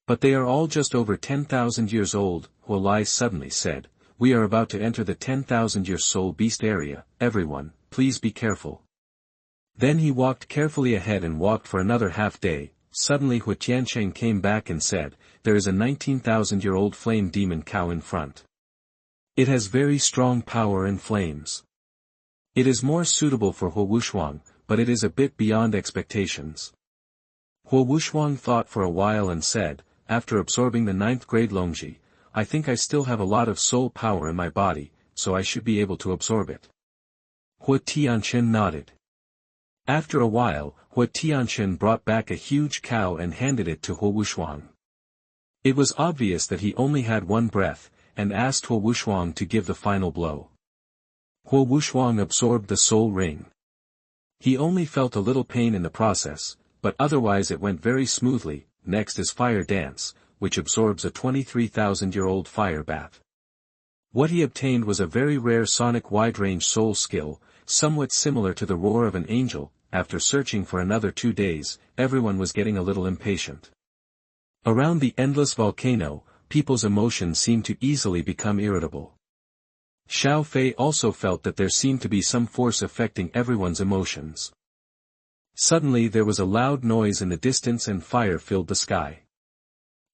But they are all just over 10,000 years old, Huolai suddenly said. We are about to enter the 10,000-year soul beast area, everyone, please be careful. Then he walked carefully ahead and walked for another half-day. Suddenly Huatianshan came back and said, there is a 19,000-year-old flame demon cow in front. It has very strong power and flames. It is more suitable for Huowushuang, but it is a bit beyond expectations. Huowushuang thought for a while and said, after absorbing the 9th grade Longji, I think I still have a lot of soul power in my body, so I should be able to absorb it. Huatianshan nodded. After a while, Huatianshan brought back a huge cow and handed it to Huowushuang. It was obvious that he only had one breath, and asked Huowushuang to give the final blow. Huowushuang absorbed the soul ring. He only felt a little pain in the process, but otherwise it went very smoothly. Next is Fire Dance, which absorbs a 23,000-year-old fire bat. What he obtained was a very rare sonic wide-range soul skill, somewhat similar to the roar of an angel. After searching for another 2 days, everyone was getting a little impatient. Around the endless volcano, people's emotions seemed to easily become irritable. Xiaofei also felt that there seemed to be some force affecting everyone's emotions. Suddenly there was a loud noise in the distance and fire filled the sky.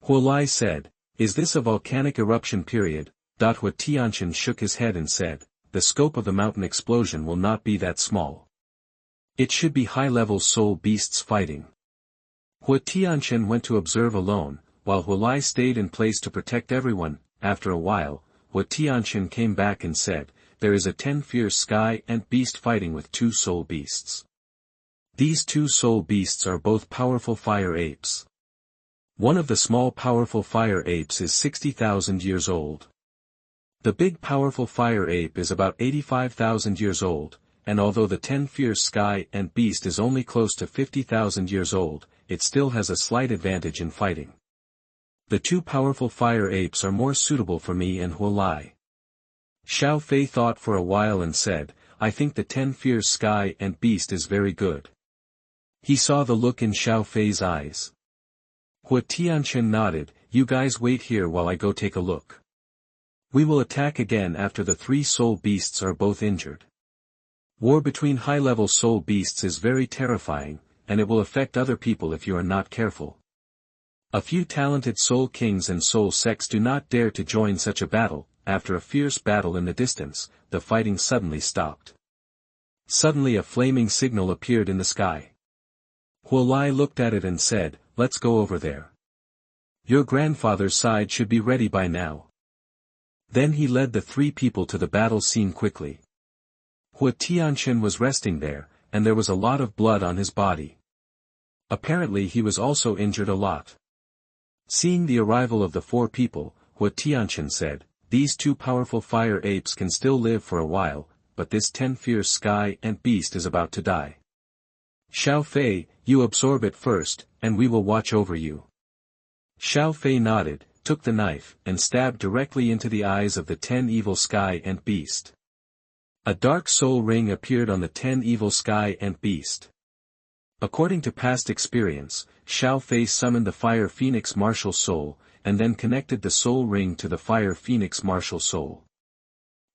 Huolai said, is this a volcanic eruption period? Huatianshan shook his head and said, the scope of the mountain explosion will not be that small. It should be high-level soul beasts fighting. Huatianshan went to observe alone, while Huolai stayed in place to protect everyone. After a while, Huatianshan came back and said, there is a 10 fierce sky ant beast fighting with 2 soul beasts. These 2 soul beasts are both powerful fire apes. One of the small powerful fire apes is 60,000 years old. The big powerful fire ape is about 85,000 years old, and although the 10 fierce sky ant beast is only close to 50,000 years old, it still has a slight advantage in fighting. The 2 powerful fire apes are more suitable for me and Huolai. Xiaofei thought for a while and said, I think the 10 fierce sky ant beast is very good. He saw the look in Xiaofei's eyes. Huatianshan nodded, you guys wait here while I go take a look. We will attack again after the 3 soul beasts are both injured. War between high-level soul beasts is very terrifying, and it will affect other people if you are not careful. A few talented soul kings and soul sects do not dare to join such a battle. After a fierce battle in the distance, the fighting suddenly stopped. Suddenly a flaming signal appeared in the sky. Huolai looked at it and said, let's go over there. Your grandfather's side should be ready by now. Then he led the 3 people to the battle scene quickly. Huatianshan was resting there, and there was a lot of blood on his body. Apparently he was also injured a lot. Seeing the arrival of the four people, Hua Tianchen said, "These two powerful fire apes can still live for a while, but this 10 fierce sky ant beast is about to die. Xiaofei, you absorb it first, and we will watch over you." Xiaofei nodded, took the knife, and stabbed directly into the eyes of the 10 evil sky ant beast. A dark soul ring appeared on the 10 evil sky ant beast. According to past experience, Xiaofei summoned the Fire Phoenix martial soul, and then connected the soul ring to the Fire Phoenix martial soul.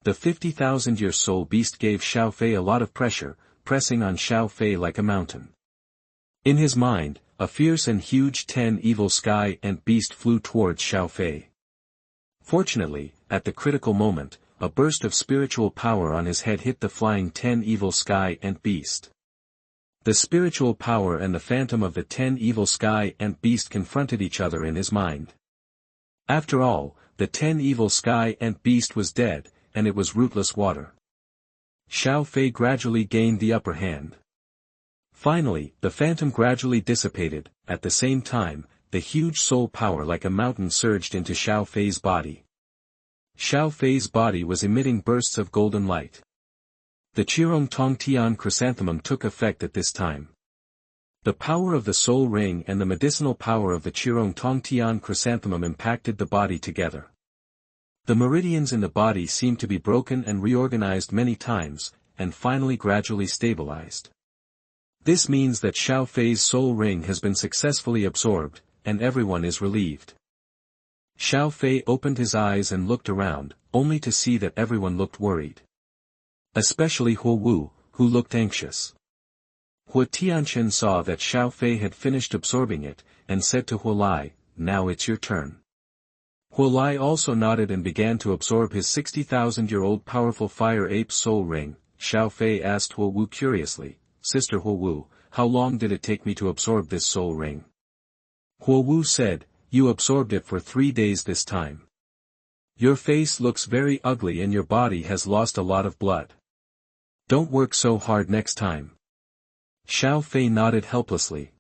The 50,000-year soul beast gave Xiaofei a lot of pressure, pressing on Xiaofei like a mountain. In his mind, a fierce and huge 10 evil sky ant beast flew towards Xiaofei. Fortunately, at the critical moment, a burst of spiritual power on his head hit the flying 10 evil sky ant beast. The spiritual power and the phantom of the 10 evil sky ant beast confronted each other in his mind. After all, the 10 evil sky ant beast was dead, and it was rootless water. Xiaofei gradually gained the upper hand. Finally, the phantom gradually dissipated. At the same time, the huge soul power like a mountain surged into Xiaofei's body. Xiaofei's body was emitting bursts of golden light. The Qirong Tongtian chrysanthemum took effect at this time. The power of the soul ring and the medicinal power of the Qirong Tongtian chrysanthemum impacted the body together. The meridians in the body seemed to be broken and reorganized many times, and finally gradually stabilized. This means that Xiaofei's soul ring has been successfully absorbed, and everyone is relieved. Xiaofei opened his eyes and looked around, only to see that everyone looked worried. Especially Hua Wu, who looked anxious. Hua Tianchen saw that Xiaofei had finished absorbing it, and said to Hua Lai, "Now it's your turn." Hua Lai also nodded and began to absorb his 60,000-year-old powerful fire ape soul ring. Xiaofei asked Hua Wu curiously, "Sister Hua Wu, how long did it take me to absorb this soul ring?" Hua Wu said, "You absorbed it for 3 days this time. Your face looks very ugly and your body has lost a lot of blood. Don't work so hard next time." Xiaofei nodded helplessly.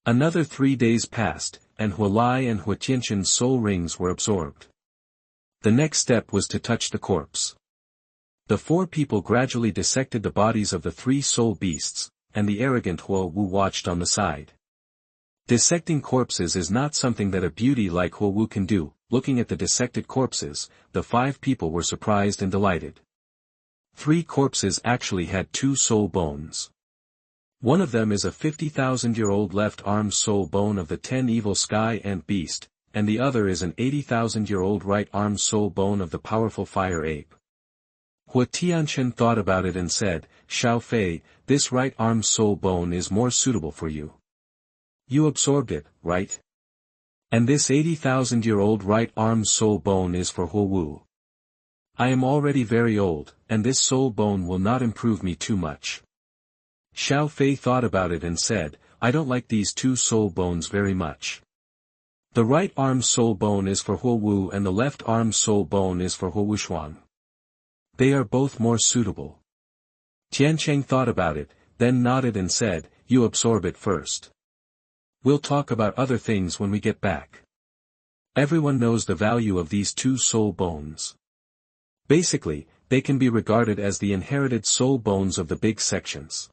Another 3 days passed, and Hua Lai and Hua Tianchen's soul rings were absorbed. The next step was to touch the corpse. The four people gradually dissected the bodies of the 3 soul beasts, and the arrogant Hua Wu watched on the side. Dissecting corpses is not something that a beauty like Hua Wu can do. Looking at the dissected corpses, the 5 people were surprised and delighted. 3 corpses actually had 2 soul bones. One of them is a 50,000-year-old left arm soul bone of the 10 evil sky ant beast, and the other is an 80,000-year-old right arm soul bone of the powerful fire ape. Hua Tianchen thought about it and said, "Xiaofei, this right arm soul bone is more suitable for you. You absorbed it, right? And this 80,000-year-old right arm soul bone is for Hua Wu. I am already very old, and this soul bone will not improve me too much." Xiaofei thought about it and said, "I don't like these 2 soul bones very much. The right arm soul bone is for Hua Wu and the left arm soul bone is for Hua Wushuang. They are both more suitable." Tiancheng thought about it, then nodded and said, "You absorb it first. We'll talk about other things when we get back. Everyone knows the value of these 2 soul bones. Basically, they can be regarded as the inherited soul bones of the big sections.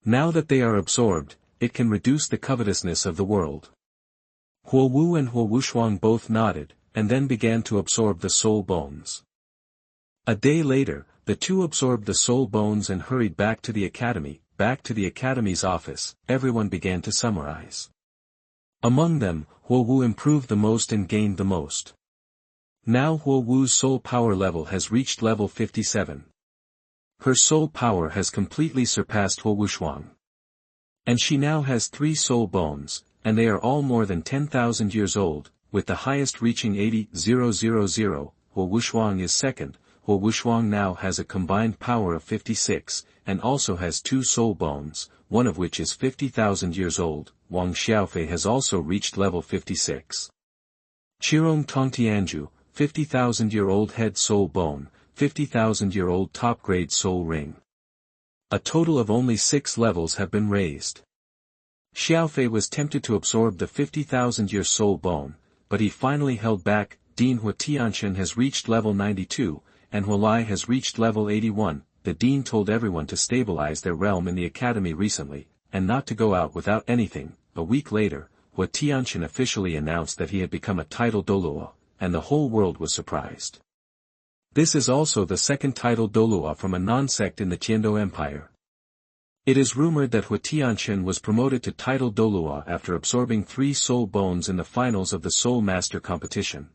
Now that they are absorbed, it can reduce the covetousness of the world." Hua Wu and Hua Wushuang both nodded, and then began to absorb the soul bones. A day later, the 2 absorbed the soul bones and hurried back to the academy. Back to the academy's office, everyone began to summarize. Among them, Hua Wu improved the most and gained the most. Now Hua Wu's soul power level has reached level 57. Her soul power has completely surpassed Hua Wushuang. And she now has 3 soul bones, and they are all more than 10,000 years old, with the highest reaching 80,000. Hua Wushuang is second. Hua Wushuang now has a combined power of 56, and also has 2 soul bones, one of which is 50,000 years old. Wang Xiaofei has also reached level 56. Qirong Tongtianju, 50,000-year-old head soul bone, 50,000-year-old top-grade soul ring. A total of only 6 levels have been raised. Xiaofei was tempted to absorb the 50,000-year soul bone, but he finally held back. Dean Hua Tianqian has reached level 92, and Hua Lai has reached level 81. The dean told everyone to stabilize their realm in the academy recently, and not to go out without anything. A week later, Hua Tianqian officially announced that he had become a title Douluo, and the whole world was surprised. This is also the second title Douluo from a non-sect in the Tiando Empire. It is rumored that Hua Tianqian was promoted to title Douluo after absorbing 3 soul bones in the finals of the Soul Master competition.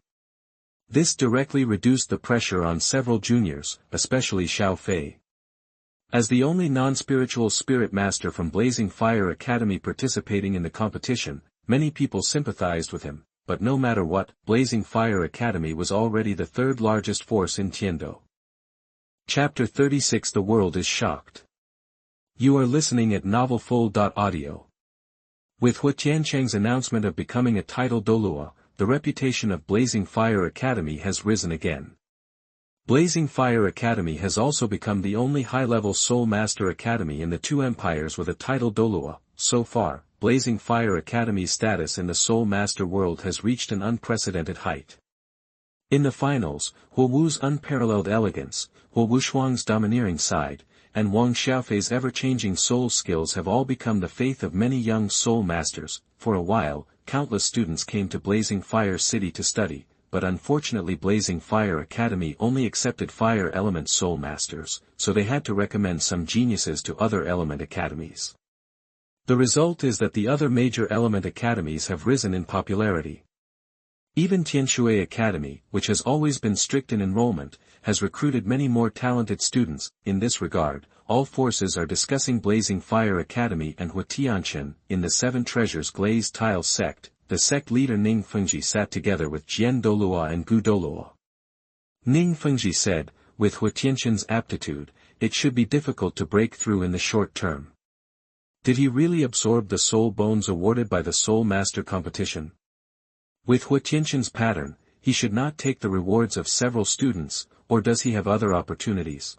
This directly reduced the pressure on several juniors, especially Xiaofei. As the only non-spiritual spirit master from Blazing Fire Academy participating in the competition, many people sympathized with him, but no matter what, Blazing Fire Academy was already the third largest force in Tiando. Chapter 36 The World is Shocked. You are listening at NovelFull.audio. With Hua Tianqian's announcement of becoming a title Douluo, the reputation of Blazing Fire Academy has risen again. Blazing Fire Academy has also become the only high-level Soul Master Academy in the 2 empires with a title Douluo. So far, Blazing Fire Academy's status in the Soul Master world has reached an unprecedented height. In the finals, Hua Wu's unparalleled elegance, Hua Wushuang's domineering side, and Wang Xiaofei's ever-changing soul skills have all become the faith of many young soul masters. For a while, countless students came to Blazing Fire City to study, but unfortunately Blazing Fire Academy only accepted fire element soul masters, so they had to recommend some geniuses to other element academies. The result is that the other major element academies have risen in popularity. Even Tianshui Academy, which has always been strict in enrollment, has recruited many more talented students. In this regard, all forces are discussing Blazing Fire Academy and Hua Tianqian. In the Seven Treasures Glazed Tile sect, the sect leader Ning Fengji sat together with Jian Douluo and Gu Douluo. Ning Fengji said, with Hua Tianqian's aptitude, it should be difficult to break through in the short term. Did he really absorb the soul bones awarded by the Soul Master competition? With Hua Tianqian's pattern, he should not take the rewards of several students, or does he have other opportunities?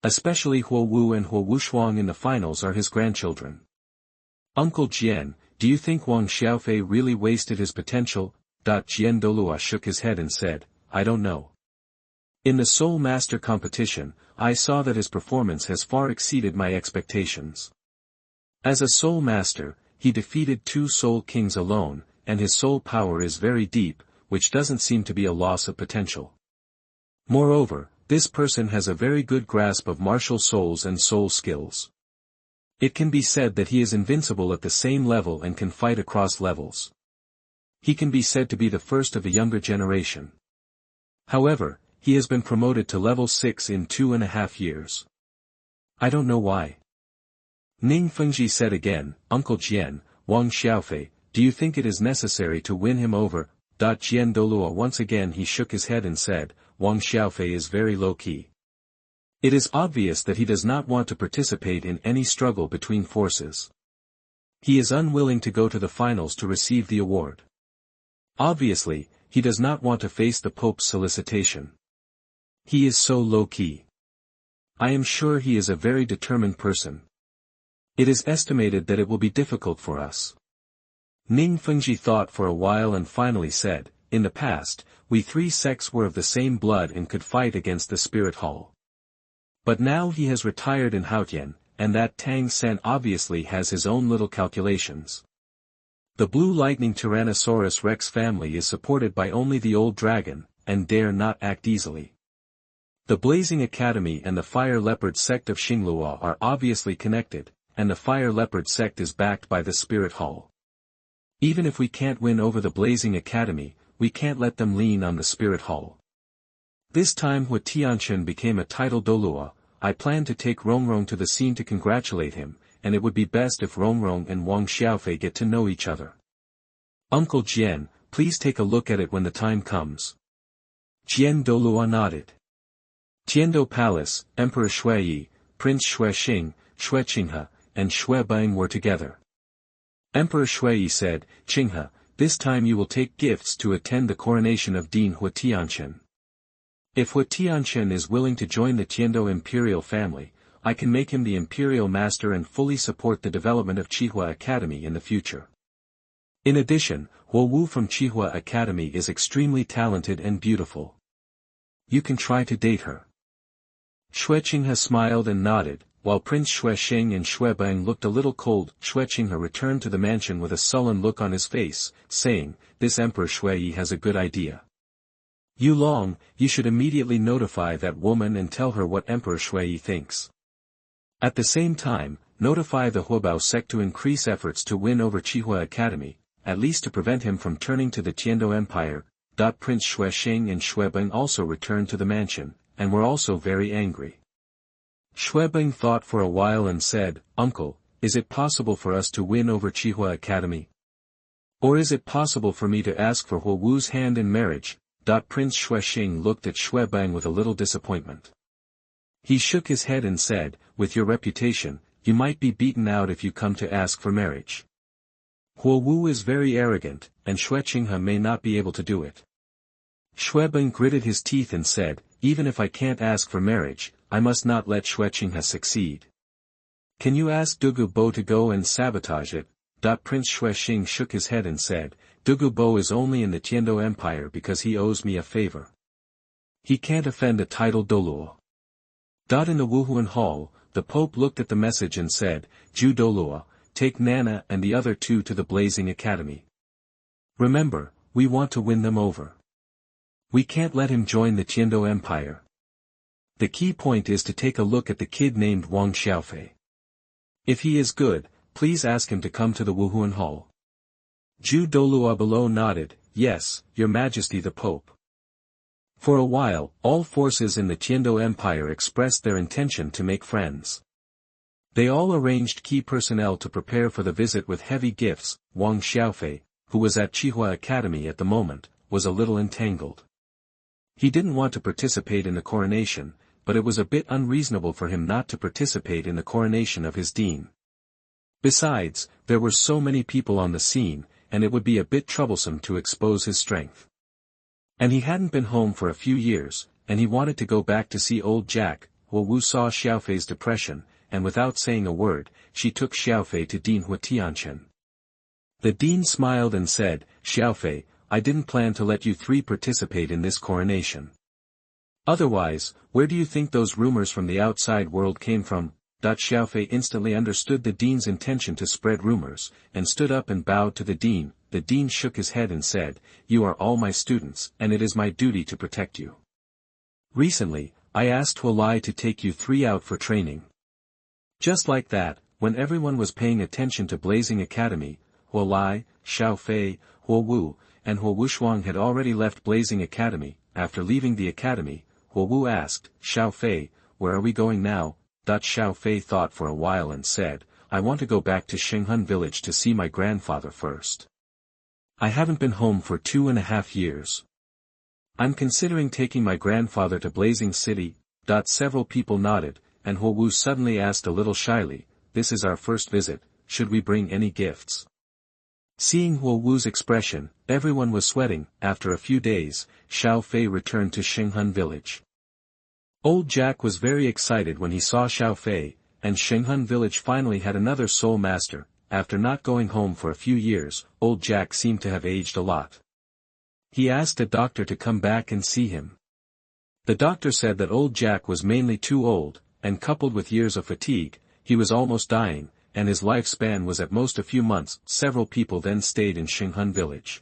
Especially Hua Wu and Hua Wushuang in the finals are his grandchildren. Uncle Jian, do you think Wang Xiaofei really wasted his potential? Jian Douluo shook his head and said, I don't know. In the Soul Master competition, I saw that his performance has far exceeded my expectations. As a Soul Master, he defeated 2 Soul Kings alone, and his soul power is very deep, which doesn't seem to be a loss of potential. Moreover, this person has a very good grasp of martial souls and soul skills. It can be said that he is invincible at the same level and can fight across levels. He can be said to be the first of a younger generation. However, he has been promoted to level 6 in 2.5 years. I don't know why. Ning Fengji said again, Uncle Jian, Wang Xiaofei, do you think it is necessary to win him over? Jian Douluo once again he shook his head and said, Wang Xiaofei is very low-key. It is obvious that he does not want to participate in any struggle between forces. He is unwilling to go to the finals to receive the award. Obviously, he does not want to face the Pope's solicitation. He is so low-key. I am sure he is a very determined person. It is estimated that it will be difficult for us. Ning Fengji thought for a while and finally said, in the past, we 3 sects were of the same blood and could fight against the Spirit Hall. But now he has retired in Haotian, and that Tang Sen obviously has his own little calculations. The Blue Lightning Tyrannosaurus Rex family is supported by only the old dragon, and dare not act easily. The Blazing Academy and the Fire Leopard sect of Xingluo are obviously connected, and the Fire Leopard sect is backed by the Spirit Hall. Even if we can't win over the Blazing Academy, we can't let them lean on the Spirit Hall. This time Hua Tianqian became a title Douluo. I plan to take Rongrong to the scene to congratulate him, and it would be best if Rongrong and Wang Xiaofei get to know each other. Uncle Jian, please take a look at it when the time comes. Jian Douluo nodded. Tiando Palace, Emperor Shuiyi, Prince Xuexing, Xue Qinghe, and Xue Bang were together. Emperor Shuiyi said, Qinghe, this time you will take gifts to attend the coronation of Dean Hua Tianqian. If Hua Tianqian is willing to join the Tiando imperial family, I can make him the Imperial Master and fully support the development of Qihua Academy in the future. In addition, Huo Wu from Qihua Academy is extremely talented and beautiful. You can try to date her. Xue Qinghe smiled and nodded, while Prince Xue Sheng and Xue Beng looked a little cold. Xue Qinghe returned to the mansion with a sullen look on his face, saying, "This Emperor Xue Yi has a good idea. Yu Long, you should immediately notify that woman and tell her what Emperor Xue Yi thinks. At the same time, notify the Huobao sect to increase efforts to win over Qihua Academy, at least to prevent him from turning to the Tiando Empire." Prince Xue Sheng and Xue Beng also returned to the mansion, and were also very angry. Xue Beng thought for a while and said, "Uncle, is it possible for us to win over Qihua Academy? Or is it possible for me to ask for Huo Wu's hand in marriage?" Prince Xue Sheng looked at Xue Beng with a little disappointment. He shook his head and said, "With your reputation, you might be beaten out if you come to ask for marriage. Huo Wu is very arrogant, and Xue Qinghe may not be able to do it." Xue Beng gritted his teeth and said, "Even if I can't ask for marriage, I must not let Xue Qinghe succeed. Can you ask Dugu Bo to go and sabotage it?" Prince Xue Sheng shook his head and said, "Dugu Bo is only in the Tiando Empire because he owes me a favor. He can't offend a titled Douluo." In the Wuhuan Hall, the Pope looked at the message and said, "Ju Douluo, take Nana and the other two to the Blazing Academy. Remember, we want to win them over. We can't let him join the Tiando Empire. The key point is to take a look at the kid named Wang Xiaofei. If he is good, please ask him to come to the Wuhuan Hall." Ju Douluo below nodded, "Yes, Your Majesty the Pope." For a while, all forces in the Tiando Empire expressed their intention to make friends. They all arranged key personnel to prepare for the visit with heavy gifts. Wang Xiaofei, who was at Qihua Academy at the moment, was a little entangled. He didn't want to participate in the coronation, but it was a bit unreasonable for him not to participate in the coronation of his dean. Besides, there were so many people on the scene, and it would be a bit troublesome to expose his strength. And he hadn't been home for a few years, and he wanted to go back to see old Jack. Huo Wu saw Xiaofei's depression, and without saying a word, she took Xiaofei to Dean Huatianchen. The dean smiled and said, "Xiaofei, I didn't plan to let you three participate in this coronation. Otherwise, where do you think those rumors from the outside world came from?" Xiaofei instantly understood the dean's intention to spread rumors, and stood up and bowed to the dean. The dean shook his head and said, "You are all my students, and it is my duty to protect you. Recently, I asked Huolai to take you three out for training." Just like that, when everyone was paying attention to Blazing Academy, Huolai, Xiaofei, Huo Wu, and Huo Wushuang had already left Blazing Academy. After leaving the academy, Huo Wu asked, "Xiaofei, where are we going now?" Xiaofei thought for a while and said, "I want to go back to Xinghun village to see my grandfather first. I haven't been home for 2.5 years. I'm considering taking my grandfather to Blazing City." Several people nodded, and Huo Wu suddenly asked a little shyly, "This is our first visit, should we bring any gifts?" Seeing Huo Wu's expression, everyone was sweating. After a few days, Xiaofei returned to Xinghun village. Old Jack was very excited when he saw Xiaofei, and Xinghun village finally had another soul master. After not going home for a few years, old Jack seemed to have aged a lot. He asked a doctor to come back and see him. The doctor said that old Jack was mainly too old, and coupled with years of fatigue, he was almost dying, and his lifespan was at most a few months. Several people then stayed in Xinghun village.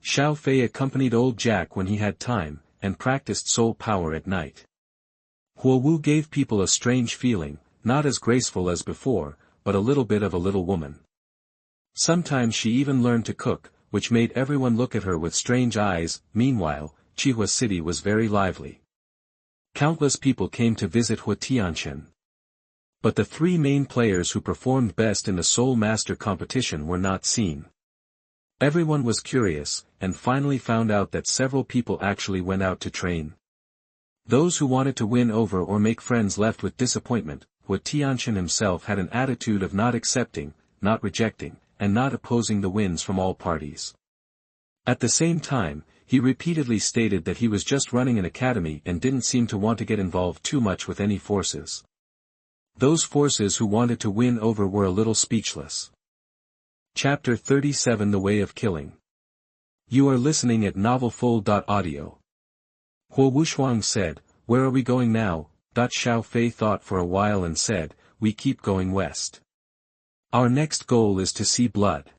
Xiaofei accompanied old Jack when he had time, and practiced soul power at night. Huo Wu gave people a strange feeling, not as graceful as before, but a little bit of a little woman. Sometimes she even learned to cook, which made everyone look at her with strange eyes. Meanwhile, Qihua City was very lively. Countless people came to visit Huatianchen. But the three main players who performed best in the Soul Master competition were not seen. Everyone was curious, and finally found out that several people actually went out to train. Those who wanted to win over or make friends left with disappointment. Huatianchen himself had an attitude of not accepting, not rejecting, and not opposing the wins from all parties. At the same time, he repeatedly stated that he was just running an academy and didn't seem to want to get involved too much with any forces. Those forces who wanted to win over were a little speechless. Chapter 37 The Way of Killing. You are listening at NovelFull.audio. Huo Wushuang said, "Where are we going now?" Xiaofei thought for a while and said, "We keep going west. Our next goal is to see blood."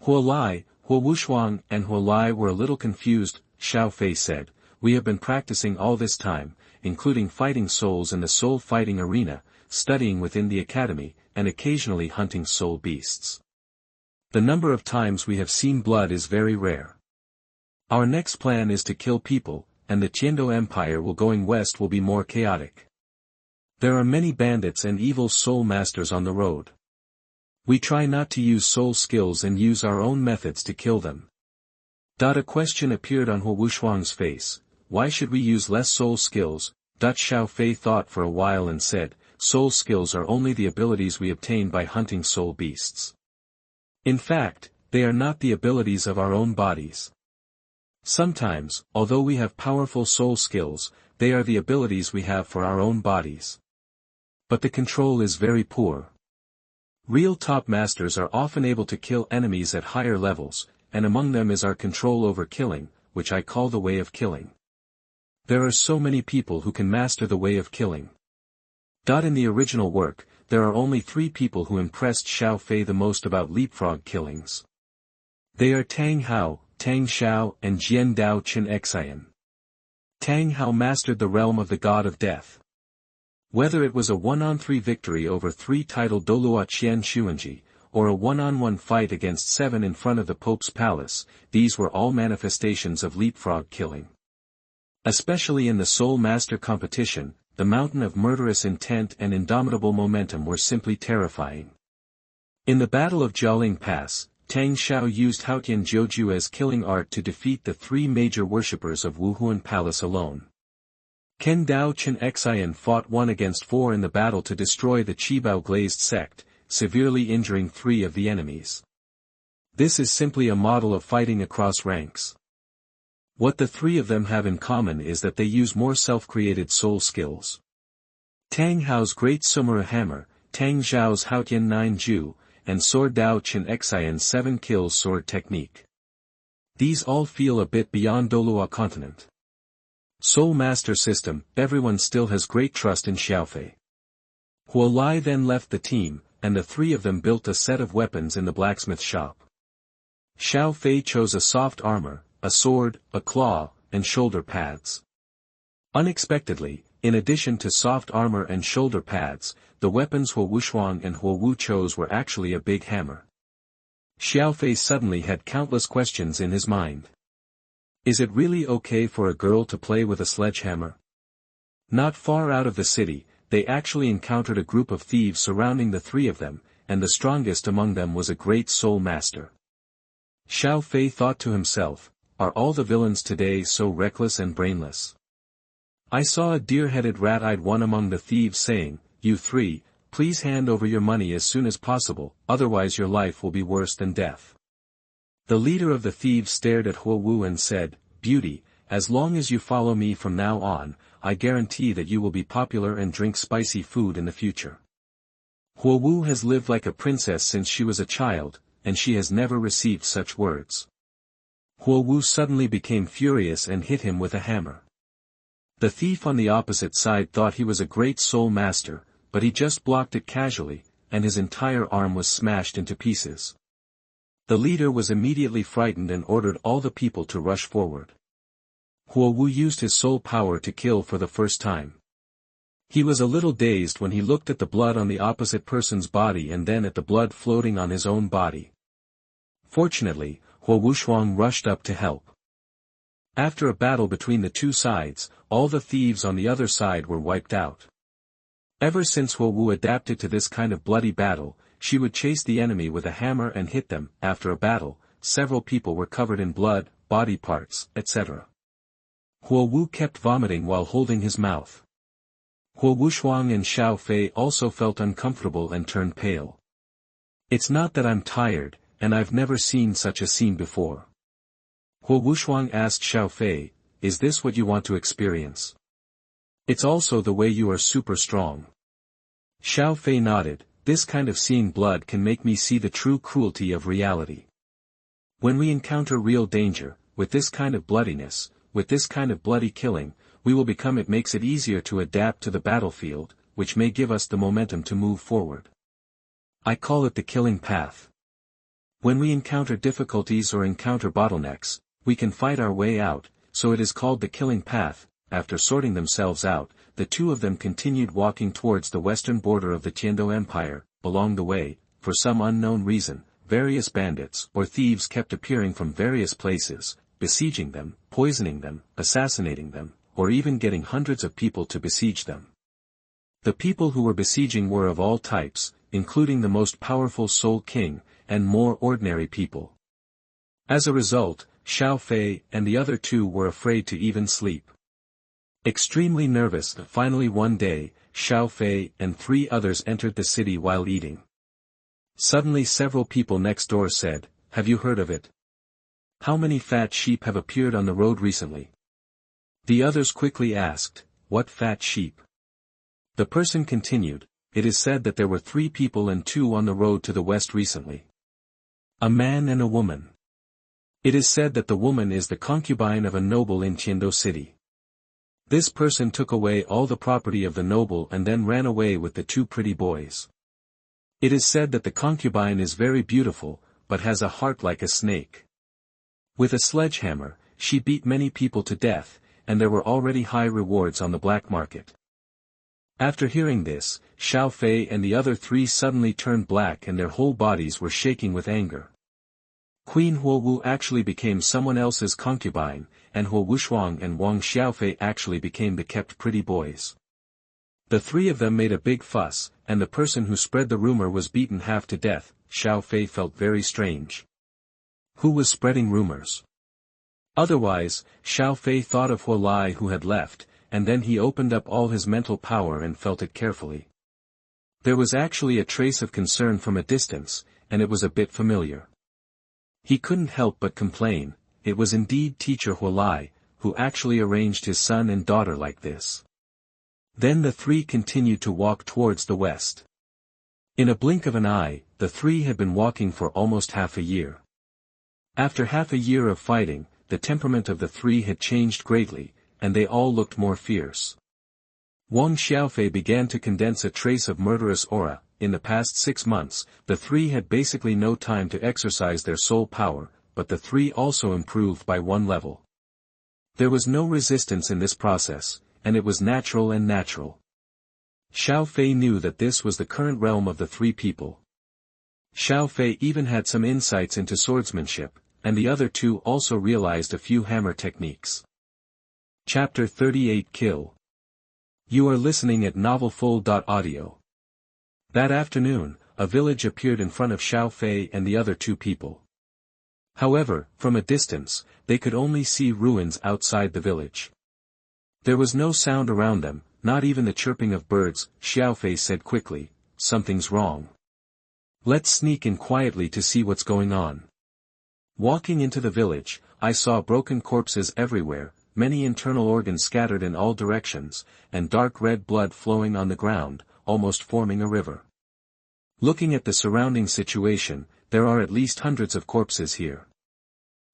Huo Wushuang, and Huo Lai were a little confused. Xiaofei said, "We have been practicing all this time, including fighting souls in the soul fighting arena, studying within the academy, and occasionally hunting soul beasts. The number of times we have seen blood is very rare. Our next plan is to kill people, and the Tiando Empire going west will be more chaotic. There are many bandits and evil soul masters on the road. We try not to use soul skills and use our own methods to kill them." A question appeared on Huo Wushuang's face. "Why should we use less soul skills?" Xiaofei thought for a while and said, "Soul skills are only the abilities we obtain by hunting soul beasts. In fact, they are not the abilities of our own bodies. Sometimes, although we have powerful soul skills, they are the abilities we have for our own bodies. But the control is very poor. Real top masters are often able to kill enemies at higher levels, and among them is our control over killing, which I call the way of killing. There are so many people who can master the way of killing. In the original work, there are only 3 people who impressed Xiaofei the most about leapfrog killings. They are Tang Hao, Tang Xiao, and Jian Dao Qin Xian. Tang Hao mastered the realm of the god of death. Whether it was a 1-on-3 victory over 3-titled Douluo Qian Xuanji, or a 1-on-1 fight against 7 in front of the Pope's palace, these were all manifestations of leapfrog killing. Especially in the Soul Master competition, the mountain of murderous intent and indomitable momentum were simply terrifying. In the Battle of Jiaoling Pass, Tang Xiao used Haotian Jiuju as killing art to defeat the 3 major worshippers of Wuhuan Palace alone. Ken Dao Qin Xian fought 1 against 4 in the battle to destroy the Qibao Glazed sect, severely injuring 3 of the enemies. This is simply a model of fighting across ranks. What the 3 of them have in common is that they use more self-created soul skills. Tang Hao's Great Sumura Hammer, Tang Zhao's Haotian 9 Ju, and Sword Dao Qin Xian's 7 kills sword technique. These all feel a bit beyond Douluo Continent. Soul Master system, everyone still has great trust in Xiaofei. Huo Lai then left the team, and the 3 of them built a set of weapons in the blacksmith shop. Xiaofei chose a soft armor, a sword, a claw, and shoulder pads. Unexpectedly, in addition to soft armor and shoulder pads, the weapons Huo Wushuang and Huo Wu chose were actually a big hammer. Xiaofei suddenly had countless questions in his mind. Is it really okay for a girl to play with a sledgehammer? Not far out of the city, they actually encountered a group of thieves surrounding the 3 of them, and the strongest among them was a great soul master. Xiaofei thought to himself, are all the villains today so reckless and brainless? I saw a deer-headed rat-eyed one among the thieves saying, "You 3, please hand over your money as soon as possible, otherwise your life will be worse than death." The leader of the thieves stared at Huo Wu and said, "Beauty, as long as you follow me from now on, I guarantee that you will be popular and drink spicy food in the future." Huo Wu has lived like a princess since she was a child, and she has never received such words. Huo Wu suddenly became furious and hit him with a hammer. The thief on the opposite side thought he was a great soul master, but he just blocked it casually, and his entire arm was smashed into pieces. The leader was immediately frightened and ordered all the people to rush forward. Huo Wu used his soul power to kill for the first time. He was a little dazed when he looked at the blood on the opposite person's body and then at the blood floating on his own body. Fortunately, Huo Wushuang rushed up to help. After a battle between the 2 sides, all the thieves on the other side were wiped out. Ever since Huo Wu adapted to this kind of bloody battle, she would chase the enemy with a hammer and hit them. After a battle, several people were covered in blood, body parts, etc. Huo Wu kept vomiting while holding his mouth. Huo Wushuang and Xiaofei also felt uncomfortable and turned pale. It's not that I'm tired, and I've never seen such a scene before. Huo Wushuang asked Xiaofei, is this what you want to experience? It's also the way you are super strong. Xiaofei nodded. This kind of seeing blood can make me see the true cruelty of reality. When we encounter real danger, with this kind of bloodiness, with this kind of bloody killing, we will become. It makes it easier to adapt to the battlefield, which may give us the momentum to move forward. I call it the killing path. When we encounter difficulties or encounter bottlenecks, we can fight our way out, so it is called the killing path. After sorting themselves out, the two of them continued walking towards the western border of the Tiando Empire. Along the way, for some unknown reason, various bandits or thieves kept appearing from various places, besieging them, poisoning them, assassinating them, or even getting hundreds of people to besiege them. The people who were besieging were of all types, including the most powerful Soul King, and more ordinary people. As a result, Xiaofei and the other two were afraid to even sleep. Extremely nervous, finally one day, Xiaofei and 3 others entered the city while eating. Suddenly several people next door said, "Have you heard of it? How many fat sheep have appeared on the road recently?" The others quickly asked, "What fat sheep?" The person continued, "It is said that there were 3 people and 2 on the road to the west recently. A man and a woman. It is said that the woman is the concubine of a noble in Tiando City. This person took away all the property of the noble and then ran away with the 2 pretty boys. It is said that the concubine is very beautiful, but has a heart like a snake. With a sledgehammer, she beat many people to death, and there were already high rewards on the black market." After hearing this, Xiaofei and the other 3 suddenly turned black and their whole bodies were shaking with anger. Queen Huowu actually became someone else's concubine, and Huo Wushuang and Wang Xiaofei actually became the kept pretty boys. The 3 of them made a big fuss, and the person who spread the rumor was beaten half to death. Xiaofei felt very strange. Who was spreading rumors? Otherwise, Xiaofei thought of Huo Lai who had left, and then he opened up all his mental power and felt it carefully. There was actually a trace of concern from a distance, and it was a bit familiar. He couldn't help but complain. It was indeed Teacher Huo Lai, who actually arranged his son and daughter like this. Then the 3 continued to walk towards the west. In a blink of an eye, the 3 had been walking for almost half a year. After half a year of fighting, the temperament of the 3 had changed greatly, and they all looked more fierce. Wang Xiaofei began to condense a trace of murderous aura. In the past 6 months, the 3 had basically no time to exercise their soul power, but the 3 also improved by 1 level. There was no resistance in this process, and it was natural and natural. Xiaofei knew that this was the current realm of the 3 people. Xiaofei even had some insights into swordsmanship, and the other 2 also realized a few hammer techniques. Chapter 38 Kill. You are listening at novelfull.audio. That afternoon, a village appeared in front of Xiaofei and the other 2 people. However, from a distance, they could only see ruins outside the village. There was no sound around them, not even the chirping of birds. Xiaofei said quickly, "Something's wrong. Let's sneak in quietly to see what's going on." Walking into the village, I saw broken corpses everywhere, many internal organs scattered in all directions, and dark red blood flowing on the ground, almost forming a river. Looking at the surrounding situation, there are at least hundreds of corpses here.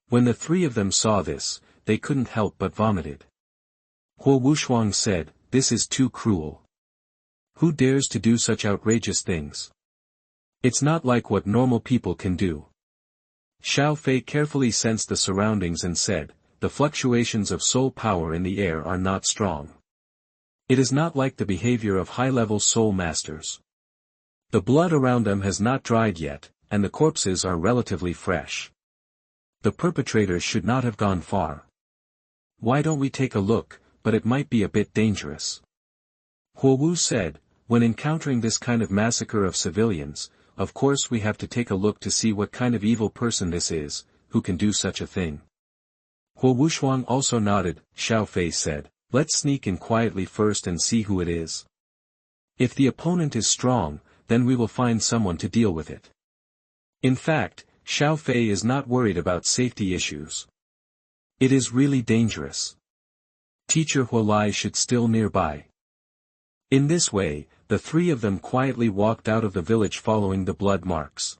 When the 3 of them saw this, they couldn't help but vomited. Huo Wushuang said, "This is too cruel. Who dares to do such outrageous things? It's not like what normal people can do." Xiaofei carefully sensed the surroundings and said, "The fluctuations of soul power in the air are not strong. It is not like the behavior of high-level soul masters. The blood around them has not dried yet, and the corpses are relatively fresh. The perpetrators should not have gone far. Why don't we take a look, but it might be a bit dangerous." Huo Wu said, "When encountering this kind of massacre of civilians, of course we have to take a look to see what kind of evil person this is, who can do such a thing." Huo Wushuang also nodded. Xiaofei said, "Let's sneak in quietly first and see who it is. If the opponent is strong, then we will find someone to deal with it." In fact, Xiaofei is not worried about safety issues. It is really dangerous. Teacher Huo Lai should still nearby. In this way, the three of them quietly walked out of the village following the blood marks.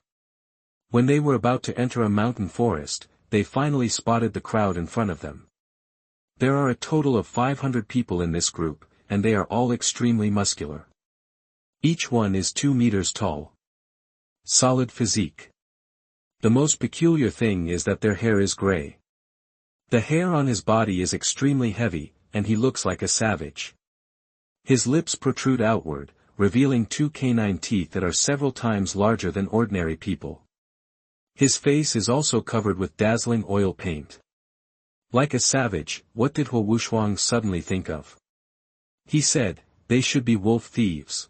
When they were about to enter a mountain forest, they finally spotted the crowd in front of them. There are a total of 500 people in this group, and they are all extremely muscular. Each one is 2 meters tall. Solid physique. The most peculiar thing is that their hair is gray. The hair on his body is extremely heavy, and he looks like a savage. His lips protrude outward, revealing 2 canine teeth that are several times larger than ordinary people. His face is also covered with dazzling oil paint. Like a savage, what did Huo Wushuang suddenly think of? He said, "They should be wolf thieves."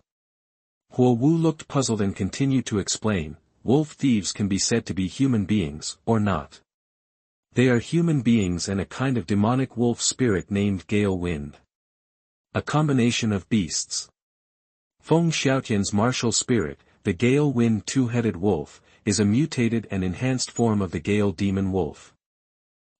Huo Wu looked puzzled and continued to explain, "Wolf thieves can be said to be human beings, or not. They are human beings and a kind of demonic wolf spirit named Gale Wind. A combination of beasts. Feng Xiaotian's martial spirit, the Gale Wind two-headed wolf, is a mutated and enhanced form of the Gale Demon Wolf.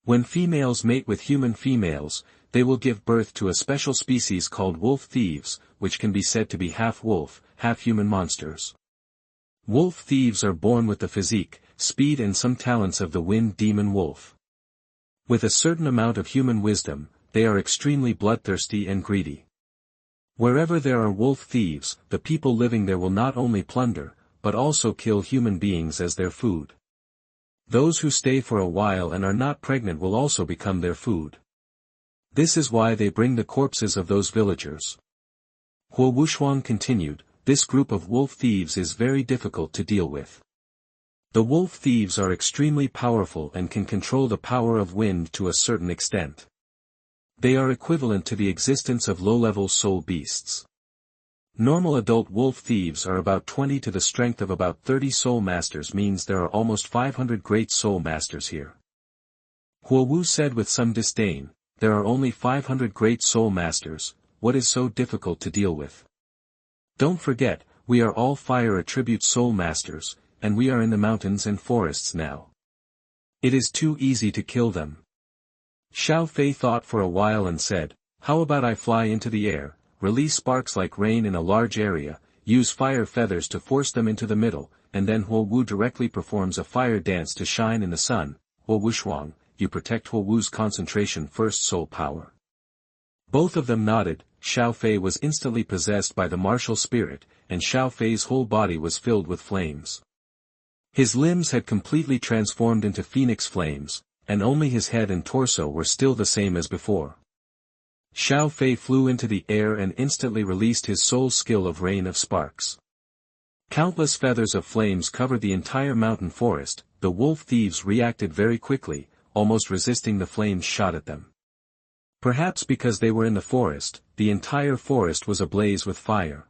When females mate with human females, they will give birth to a special species called wolf thieves, which can be said to be half-wolf, half-human monsters. Wolf thieves are born with the physique, speed and some talents of the Wind Demon Wolf. With a certain amount of human wisdom, they are extremely bloodthirsty and greedy. Wherever there are wolf thieves, the people living there will not only plunder, but also kill human beings as their food. Those who stay for a while and are not pregnant will also become their food. This is why they bring the corpses of those villagers. Huo Wushuang continued, "This group of wolf thieves is very difficult to deal with. The wolf thieves are extremely powerful and can control the power of wind to a certain extent. They are equivalent to the existence of low-level soul beasts. Normal adult wolf thieves are about 20 to the strength of about 30 soul masters, means there are almost 500 great soul masters here." Huo Wu said with some disdain, "There are only 500 great soul masters, what is so difficult to deal with? Don't forget, we are all fire attribute soul masters, and we are in the mountains and forests now. It is too easy to kill them." Xiaofei thought for a while and said, "How about I fly into the air, release sparks like rain in a large area, use fire feathers to force them into the middle, and then Huo Wu directly performs a fire dance to shine in the sun." Huo Wushuang, you protect Huo Wu's concentration first soul power. Both of them nodded. Xiaofei was instantly possessed by the martial spirit, and Xiaofei's whole body was filled with flames. His limbs had completely transformed into phoenix flames, and only his head and torso were still the same as before. Xiaofei flew into the air and instantly released his soul skill of rain of sparks. Countless feathers of flames covered the entire mountain forest. The wolf thieves reacted very quickly, almost resisting the flames shot at them. Perhaps because they were in the forest, the entire forest was ablaze with fire.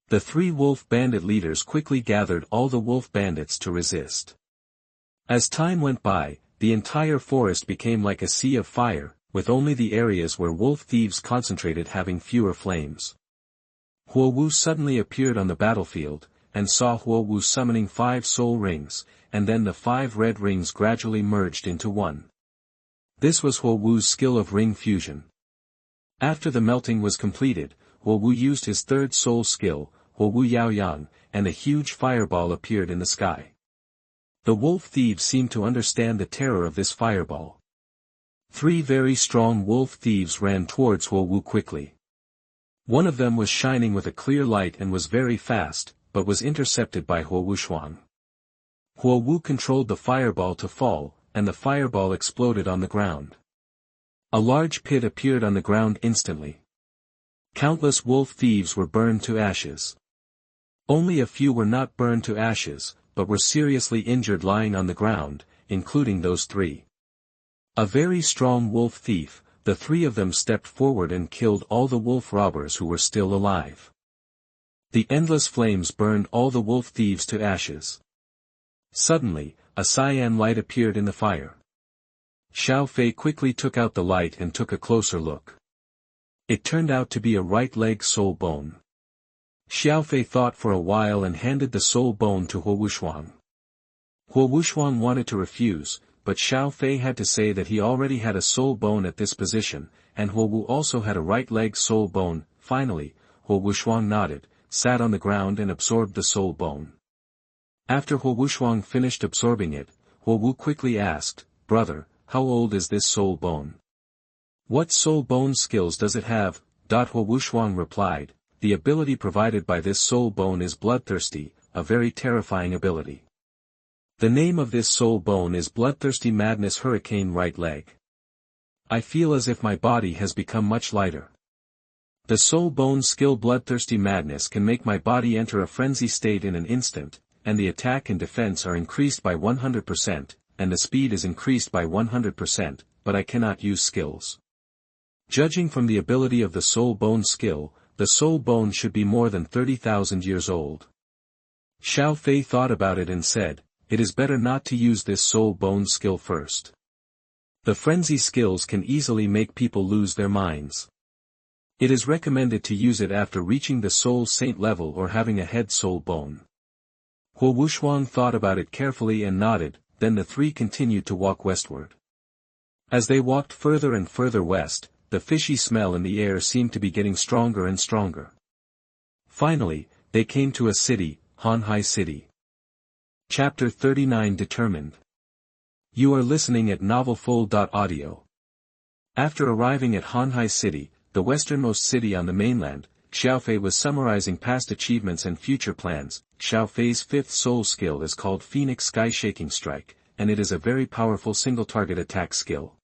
The 3 wolf bandit leaders quickly gathered all the wolf bandits to resist. As time went by, the entire forest became like a sea of fire, with only the areas where wolf thieves concentrated having fewer flames. Huo Wu suddenly appeared on the battlefield, and saw Huo Wu summoning 5 soul rings, and then the 5 red rings gradually merged into one. This was Huo Wu's skill of ring fusion. After the melting was completed, Huo Wu used his 3rd soul skill, Huo Wu Yaoyang, and a huge fireball appeared in the sky. The wolf thieves seemed to understand the terror of this fireball. 3 very strong wolf thieves ran towards Huo Wu quickly. One of them was shining with a clear light and was very fast, but was intercepted by Huo Wushuang. Huo Wu controlled the fireball to fall, and the fireball exploded on the ground. A large pit appeared on the ground instantly. Countless wolf thieves were burned to ashes. Only a few were not burned to ashes, but were seriously injured lying on the ground, including those 3. A very strong wolf thief, the 3 of them stepped forward and killed all the wolf robbers who were still alive. The endless flames burned all the wolf thieves to ashes. Suddenly, a cyan light appeared in the fire. Xiaofei quickly took out the light and took a closer look. It turned out to be a right leg soul bone. Xiaofei thought for a while and handed the soul bone to Huo Wushuang. Huo Wushuang wanted to refuse, but Xiaofei had to say that he already had a soul bone at this position, and Huo Wu also had a right leg soul bone. Finally, Huo Wushuang nodded, sat on the ground and absorbed the soul bone. After Huo Wushuang finished absorbing it, Huo Wu quickly asked, "Brother, how old is this soul bone? What soul bone skills does it have?" Huo Wushuang replied, "The ability provided by this soul bone is bloodthirsty, a very terrifying ability. The name of this soul bone is Bloodthirsty Madness Hurricane Right Leg. I feel as if my body has become much lighter. The soul bone skill Bloodthirsty Madness can make my body enter a frenzy state in an instant, and the attack and defense are increased by 100%, and the speed is increased by 100%, but I cannot use skills. Judging from the ability of the soul bone skill, the soul bone should be more than 30,000 years old." Xiaofei thought about it and said, "It is better not to use this soul bone skill first. The frenzy skills can easily make people lose their minds. It is recommended to use it after reaching the soul saint level or having a head soul bone." Huo Wushuang thought about it carefully and nodded, then the three continued to walk westward. As they walked further and further west, the fishy smell in the air seemed to be getting stronger and stronger. Finally, they came to a city, Hanhai City. Chapter 39 Determined. You are listening at NovelFull.audio. After arriving at Hanhai City, the westernmost city on the mainland, Xiaofei was summarizing past achievements and future plans. Xiaofei's fifth soul skill is called Phoenix Sky Shaking Strike, and it is a very powerful single-target attack skill.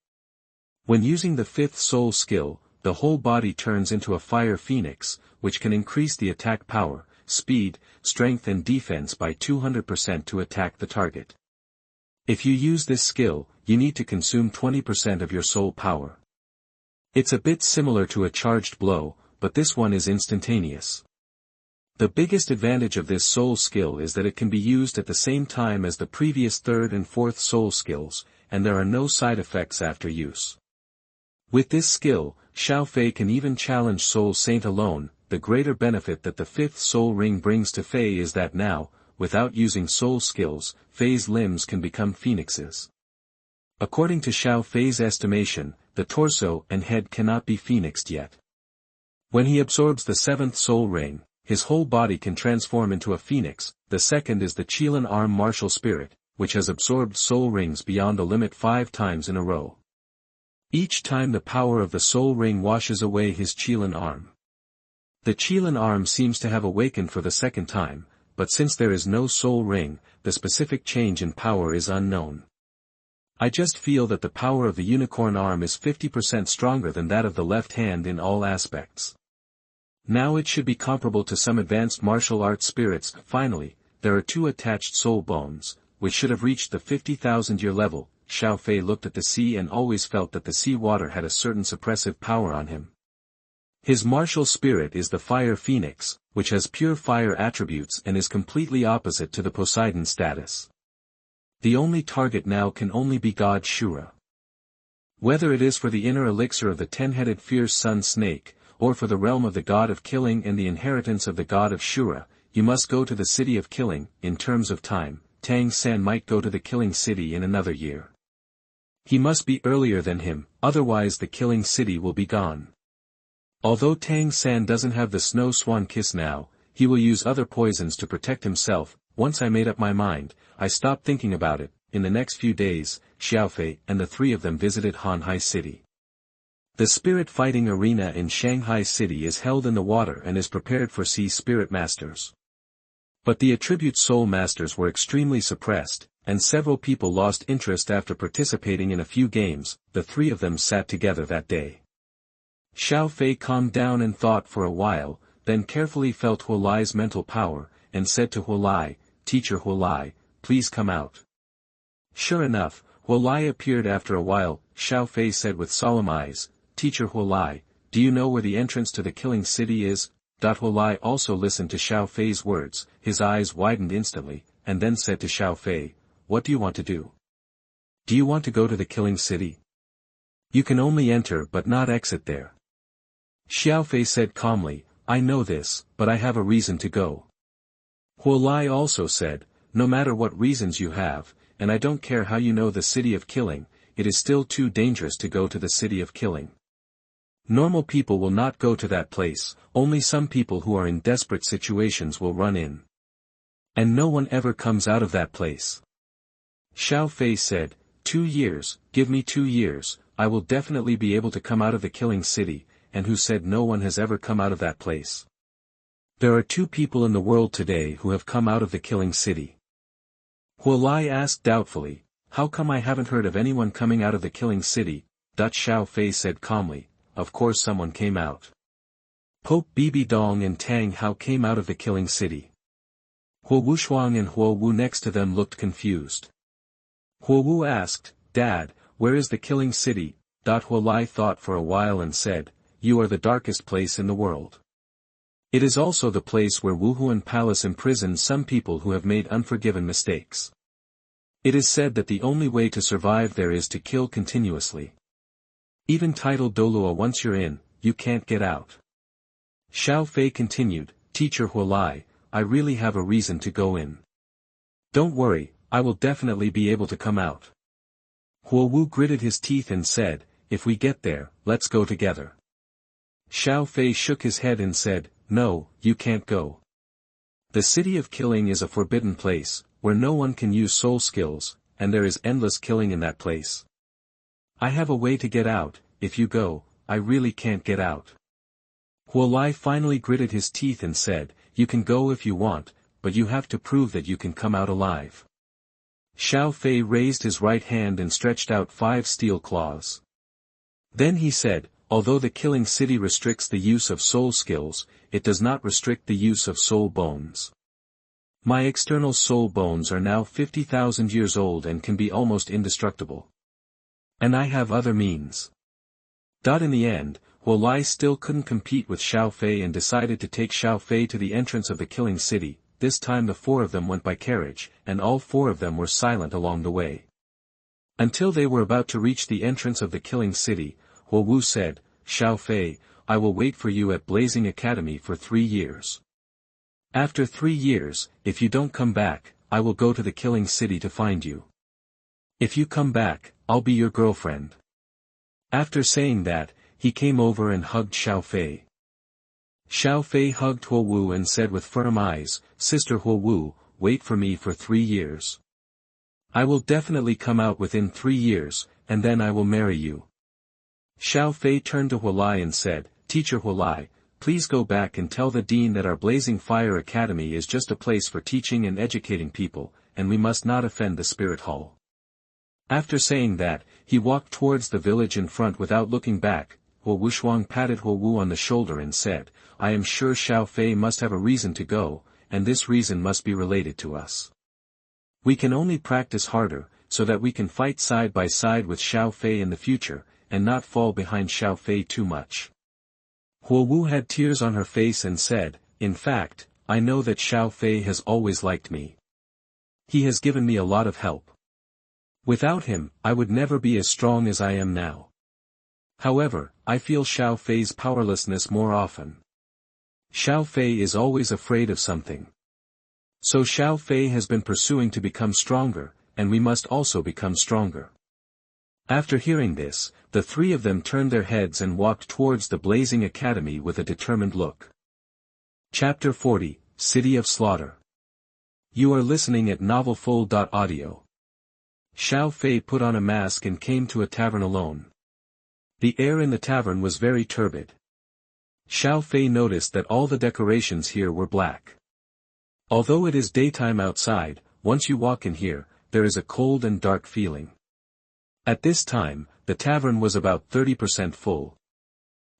When using the fifth soul skill, the whole body turns into a fire phoenix, which can increase the attack power, speed, strength and defense by 200% to attack the target. If you use this skill, you need to consume 20% of your soul power. It's a bit similar to a charged blow, but this one is instantaneous. The biggest advantage of this soul skill is that it can be used at the same time as the previous third and fourth soul skills, and there are no side effects after use. With this skill, Xiaofei can even challenge Soul Saint alone. The greater benefit that the fifth soul ring brings to Fei is that now, without using soul skills, Fei's limbs can become phoenixes. According to Xiaofei's estimation, the torso and head cannot be phoenixed yet. When he absorbs the seventh soul ring, his whole body can transform into a phoenix. The second is the Qilin Arm Martial Spirit, which has absorbed soul rings beyond the limit 5 times in a row. Each time the power of the soul ring washes away his Qilin Arm. The Qilin Arm seems to have awakened for the second time, but since there is no soul ring, the specific change in power is unknown. I just feel that the power of the unicorn arm is 50% stronger than that of the left hand in all aspects. Now it should be comparable to some advanced martial arts spirits. Finally, there are 2 attached soul bones, which should have reached the 50,000-year level. Xiaofei looked at the sea and always felt that the sea water had a certain suppressive power on him. His martial spirit is the fire phoenix, which has pure fire attributes and is completely opposite to the Poseidon status. The only target now can only be God Shura. Whether it is for the inner elixir of the 10-headed fierce sun snake, or for the realm of the god of killing and the inheritance of the god of Shura, you must go to the city of killing. In terms of time, Tang San might go to the killing city in another year. He must be earlier than him, otherwise the killing city will be gone. Although Tang San doesn't have the snow swan kiss now, he will use other poisons to protect himself. Once I made up my mind, I stopped thinking about it. In the next few days, Xiaofei and the 3 of them visited Hanhai City. The spirit fighting arena in Shanghai City is held in the water and is prepared for sea spirit masters. But the attribute soul masters were extremely suppressed, and several people lost interest after participating in a few games. The 3 of them sat together that day. Xiaofei calmed down and thought for a while, then carefully felt Huo Lai's mental power, and said to Huo Lai, "Teacher Huo Lai, please come out." Sure enough, Huo Lai appeared after a while. Xiaofei said with solemn eyes, "Teacher Huo Lai, do you know where the entrance to the killing city is?" Huo Lai also listened to Xiaofei's words. His eyes widened instantly, and then said to Xiaofei, "What do you want to do? Do you want to go to the killing city? You can only enter but not exit there." Xiaofei said calmly, "I know this, but I have a reason to go." Huo Lai also said, "No matter what reasons you have, and I don't care how you know the city of killing, it is still too dangerous to go to the city of killing. Normal people will not go to that place, only some people who are in desperate situations will run in. And no one ever comes out of that place. Xiaofei said, 2 years, give me 2 years, I will definitely be able to come out of the killing city, and who said no one has ever come out of that place? There are 2 people in the world today who have come out of the killing city. Huo Lai asked doubtfully, how come I haven't heard of anyone coming out of the killing city? Xiaofei said calmly, of course someone came out. Pope Bibi Dong and Tang Hao came out of the killing city. Huo Wushuang and Huo Wu next to them looked confused. Huo Wu asked, Dad, where is the killing city? Huo Lai thought for a while and said, you are the darkest place in the world. It is also the place where Wuhuan Palace imprisons some people who have made unforgiven mistakes. It is said that the only way to survive there is to kill continuously. Even titled Douluo, once you're in, you can't get out. Xiaofei continued, Teacher Huo Lai, I really have a reason to go in. Don't worry, I will definitely be able to come out. Huo Wu gritted his teeth and said, if we get there, let's go together. Xiaofei shook his head and said, no, you can't go. The city of killing is a forbidden place, where no one can use soul skills, and there is endless killing in that place. I have a way to get out, if you go, I really can't get out. Huo Lai finally gritted his teeth and said, you can go if you want, but you have to prove that you can come out alive. Xiaofei raised his right hand and stretched out 5 steel claws. Then he said, although the killing city restricts the use of soul skills, it does not restrict the use of soul bones. My external soul bones are now 50,000 years old and can be almost indestructible. And I have other means. In the end, Huo Lai still couldn't compete with Xiaofei and decided to take Xiaofei to the entrance of the killing city. This time the 4 of them went by carriage, and all 4 of them were silent along the way. Until they were about to reach the entrance of the killing city, Huo Wu said, Xiaofei, I will wait for you at Blazing Academy for 3 years. After 3 years, if you don't come back, I will go to the killing city to find you. If you come back, I'll be your girlfriend. After saying that, he came over and hugged Xiaofei. Xiaofei hugged Huo Wu and said with firm eyes, Sister Huo Wu, wait for me for 3 years. I will definitely come out within 3 years, and then I will marry you. Xiaofei turned to Huo Lai and said, Teacher Huo Lai, please go back and tell the dean that our Blazing Fire Academy is just a place for teaching and educating people, and we must not offend the spirit hall. After saying that, he walked towards the village in front without looking back. Huo Wushuang patted Huo Wu on the shoulder and said, I am sure Xiaofei must have a reason to go, and this reason must be related to us. We can only practice harder, so that we can fight side by side with Xiaofei in the future, and not fall behind Xiaofei too much. Huo Wu had tears on her face and said, in fact, I know that Xiaofei has always liked me. He has given me a lot of help. Without him, I would never be as strong as I am now. However, I feel Xiaofei's powerlessness more often. Xiaofei is always afraid of something. So Xiaofei has been pursuing to become stronger, and we must also become stronger. After hearing this, the 3 of them turned their heads and walked towards the Blazing Academy with a determined look. Chapter 40, City of Slaughter. You are listening at NovelFull.audio. Xiaofei put on a mask and came to a tavern alone. The air in the tavern was very turbid. Xiaofei noticed that all the decorations here were black. Although it is daytime outside, once you walk in here, there is a cold and dark feeling. At this time, the tavern was about 30% full.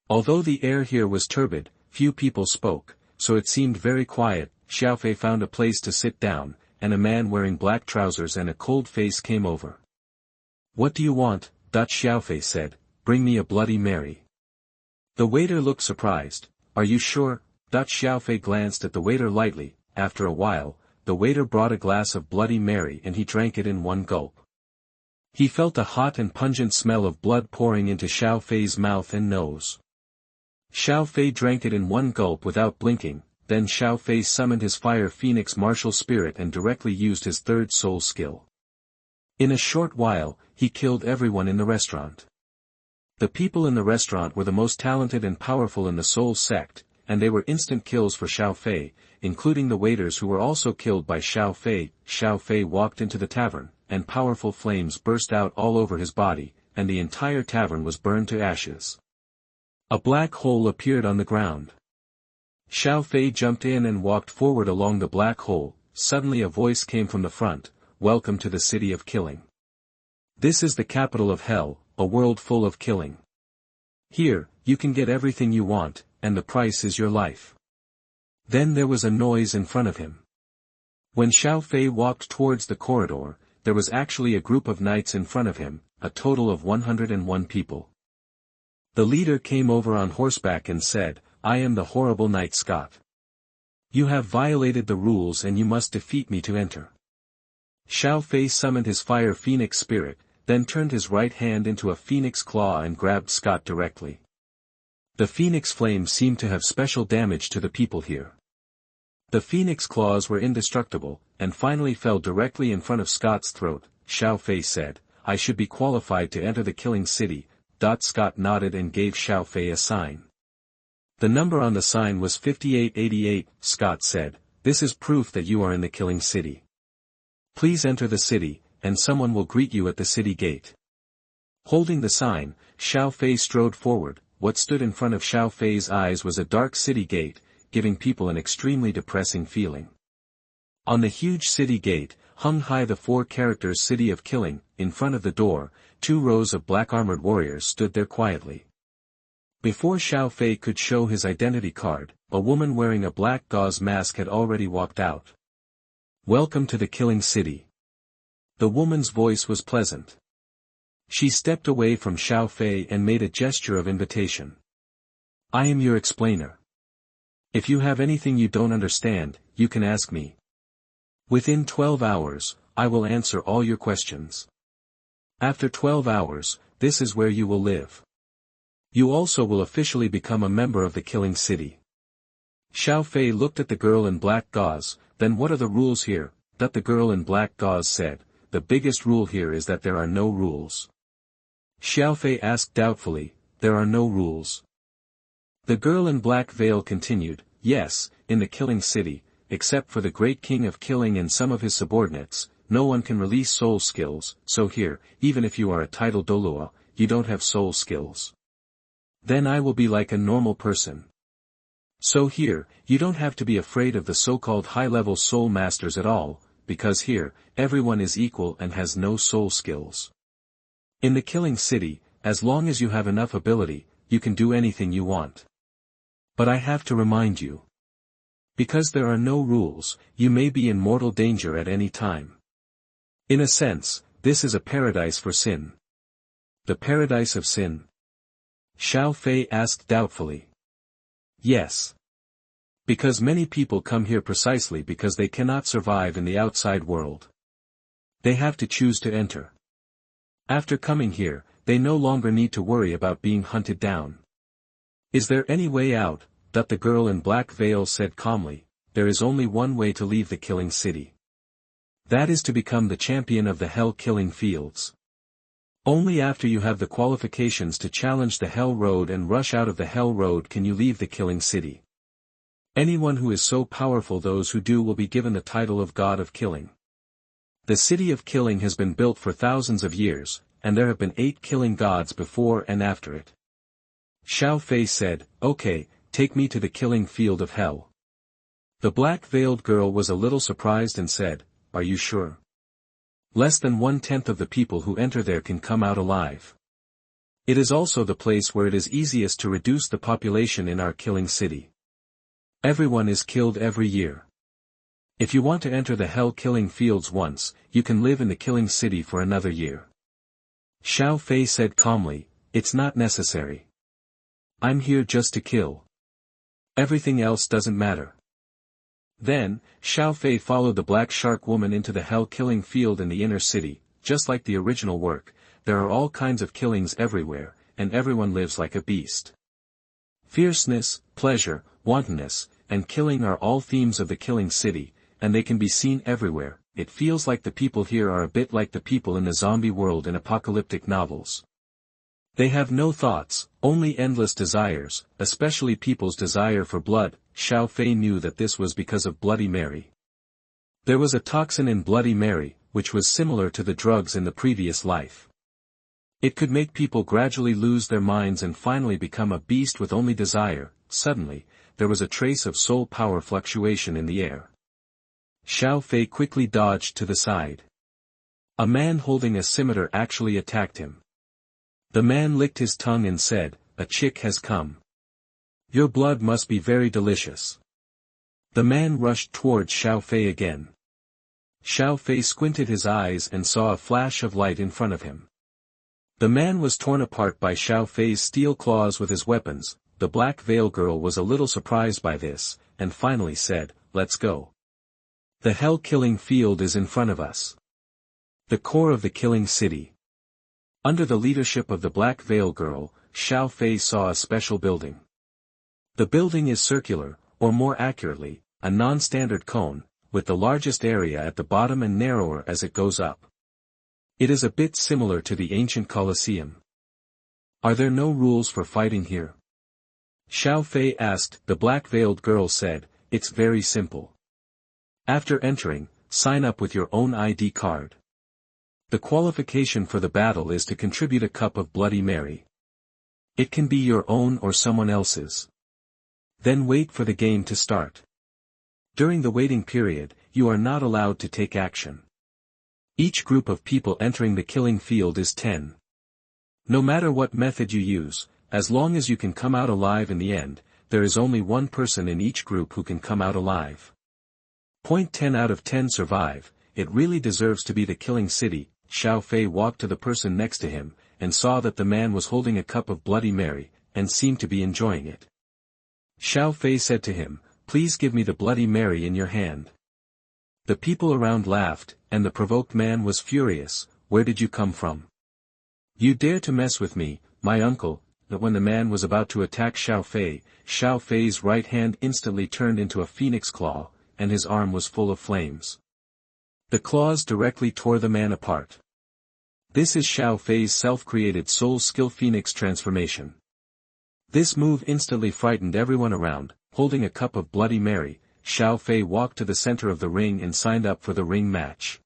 Although the air here was turbid, few people spoke, so it seemed very quiet. Xiaofei found a place to sit down, and a man wearing black trousers and a cold face came over. What do you want? Xiaofei said, bring me a Bloody Mary. The waiter looked surprised. Are you sure? Xiaofei glanced at the waiter lightly. After a while, the waiter brought a glass of Bloody Mary and he drank it in one gulp. He felt a hot and pungent smell of blood pouring into Xiaofei's mouth and nose. Xiaofei drank it in one gulp without blinking, then Xiaofei summoned his Fire Phoenix martial spirit and directly used his 3rd soul skill. In a short while, he killed everyone in the restaurant. The people in the restaurant were the most talented and powerful in the Soul sect, and they were instant kills for Xiaofei, including the waiters who were also killed by Xiaofei. Xiaofei walked into the tavern, and powerful flames burst out all over his body, and the entire tavern was burned to ashes. A black hole appeared on the ground. Xiaofei jumped in and walked forward along the black hole. Suddenly a voice came from the front, "Welcome to the city of killing. This is the capital of hell, a world full of killing. Here, you can get everything you want, and the price is your life." Then there was a noise in front of him. When Xiaofei walked towards the corridor, there was actually a group of knights in front of him, a total of 101 people. The leader came over on horseback and said, "I am the horrible Knight Scott. You have violated the rules and you must defeat me to enter." Xiaofei summoned his fire phoenix spirit, then turned his right hand into a phoenix claw and grabbed Scott directly. The phoenix flame seemed to have special damage to the people here. The phoenix claws were indestructible, and finally fell directly in front of Scott's throat. Xiaofei said, "I should be qualified to enter the killing city." Scott nodded and gave Xiaofei a sign. The number on the sign was 5888, Scott said, "This is proof that you are in the killing city. Please enter the city, and someone will greet you at the city gate." Holding the sign, Xiaofei strode forward. What stood in front of Xiaofei's eyes was a dark city gate, giving people an extremely depressing feeling. On the huge city gate, hung high the 4 characters City of Killing. In front of the door, 2 rows of black-armored warriors stood there quietly. Before Xiaofei could show his identity card, a woman wearing a black gauze mask had already walked out. "Welcome to the killing city." The woman's voice was pleasant. She stepped away from Xiaofei and made a gesture of invitation. "I am your explainer. If you have anything you don't understand, you can ask me. Within 12 hours, I will answer all your questions. After 12 hours, this is where you will live. You also will officially become a member of the killing city." Xiaofei looked at the girl in black gauze. "Then what are the rules here?" That the girl in black gauze said, "The biggest rule here is that there are no rules." Xiaofei asked doubtfully, "There are no rules?" The girl in black veil continued, "Yes, in the killing city, except for the great king of killing and some of his subordinates, no one can release soul skills, so here, even if you are a titled Douluo, you don't have soul skills. Then I will be like a normal person. So here, you don't have to be afraid of the so-called high-level soul masters at all, because here, everyone is equal and has no soul skills. In the killing city, as long as you have enough ability, you can do anything you want. But I have to remind you. Because there are no rules, you may be in mortal danger at any time. In a sense, this is a paradise for sin." "The paradise of sin?" Xiaofei asked doubtfully. "Yes. Because many people come here precisely because they cannot survive in the outside world. They have to choose to enter. After coming here, they no longer need to worry about being hunted down. Is there any way out?" That the girl in black veil said calmly, "There is only one way to leave the killing city. That is to become the champion of the hell killing fields. Only after you have the qualifications to challenge the Hell Road and rush out of the Hell Road can you leave the killing city. Anyone who is so powerful, those who do will be given the title of God of Killing. The city of killing has been built for thousands of years, and there have been 8 killing gods before and after it." Xiaofei said, "Okay, take me to the killing field of hell." The black-veiled girl was a little surprised and said, "Are you sure? Less than 1/10 of the people who enter there can come out alive. It is also the place where it is easiest to reduce the population in our killing city. Everyone is killed every year. If you want to enter the hell killing fields once, you can live in the killing city for another year." Xiaofei said calmly, "It's not necessary. I'm here just to kill. Everything else doesn't matter." Then, Xiaofei followed the black shark woman into the hell killing field in the inner city. Just like the original work, there are all kinds of killings everywhere, and everyone lives like a beast. Fierceness, pleasure, wantonness, and killing are all themes of the killing city, and they can be seen everywhere. It feels like the people here are a bit like the people in the zombie world in apocalyptic novels. They have no thoughts, only endless desires, especially people's desire for blood. Xiaofei knew that this was because of Bloody Mary. There was a toxin in Bloody Mary, which was similar to the drugs in the previous life. It could make people gradually lose their minds and finally become a beast with only desire. Suddenly, there was a trace of soul power fluctuation in the air. Xiaofei quickly dodged to the side. A man holding a scimitar actually attacked him. The man licked his tongue and said, "A chick has come. Your blood must be very delicious." The man rushed towards Xiaofei again. Xiaofei squinted his eyes and saw a flash of light in front of him. The man was torn apart by Xiaofei's steel claws with his weapons. The black veil girl was a little surprised by this, and finally said, "Let's go. The hell-killing field is in front of us. The core of the killing city." Under the leadership of the black veil girl, Xiaofei saw a special building. The building is circular, or more accurately, a non-standard cone, with the largest area at the bottom and narrower as it goes up. It is a bit similar to the ancient Colosseum. "Are there no rules for fighting here?" Xiaofei asked. The black-veiled girl said, "It's very simple. After entering, sign up with your own ID card. The qualification for the battle is to contribute a cup of Bloody Mary. It can be your own or someone else's. Then wait for the game to start. During the waiting period, you are not allowed to take action. Each group of people entering the killing field is 10. No matter what method you use, as long as you can come out alive in the end, there is only one person in each group who can come out alive. 10 out of 10 survive. It really deserves to be the killing city." Xiaofei walked to the person next to him, and saw that the man was holding a cup of Bloody Mary, and seemed to be enjoying it. Xiaofei said to him, "Please give me the Bloody Mary in your hand." The people around laughed, and the provoked man was furious. "Where did you come from? You dare to mess with me, my uncle?" But when the man was about to attack Xiaofei, Xiaofei's right hand instantly turned into a phoenix claw, and his arm was full of flames. The claws directly tore the man apart. This is Xiaofei's self-created soul skill phoenix transformation. This move instantly frightened everyone around. Holding a cup of Bloody Mary, Xiaofei walked to the center of the ring and signed up for the ring match.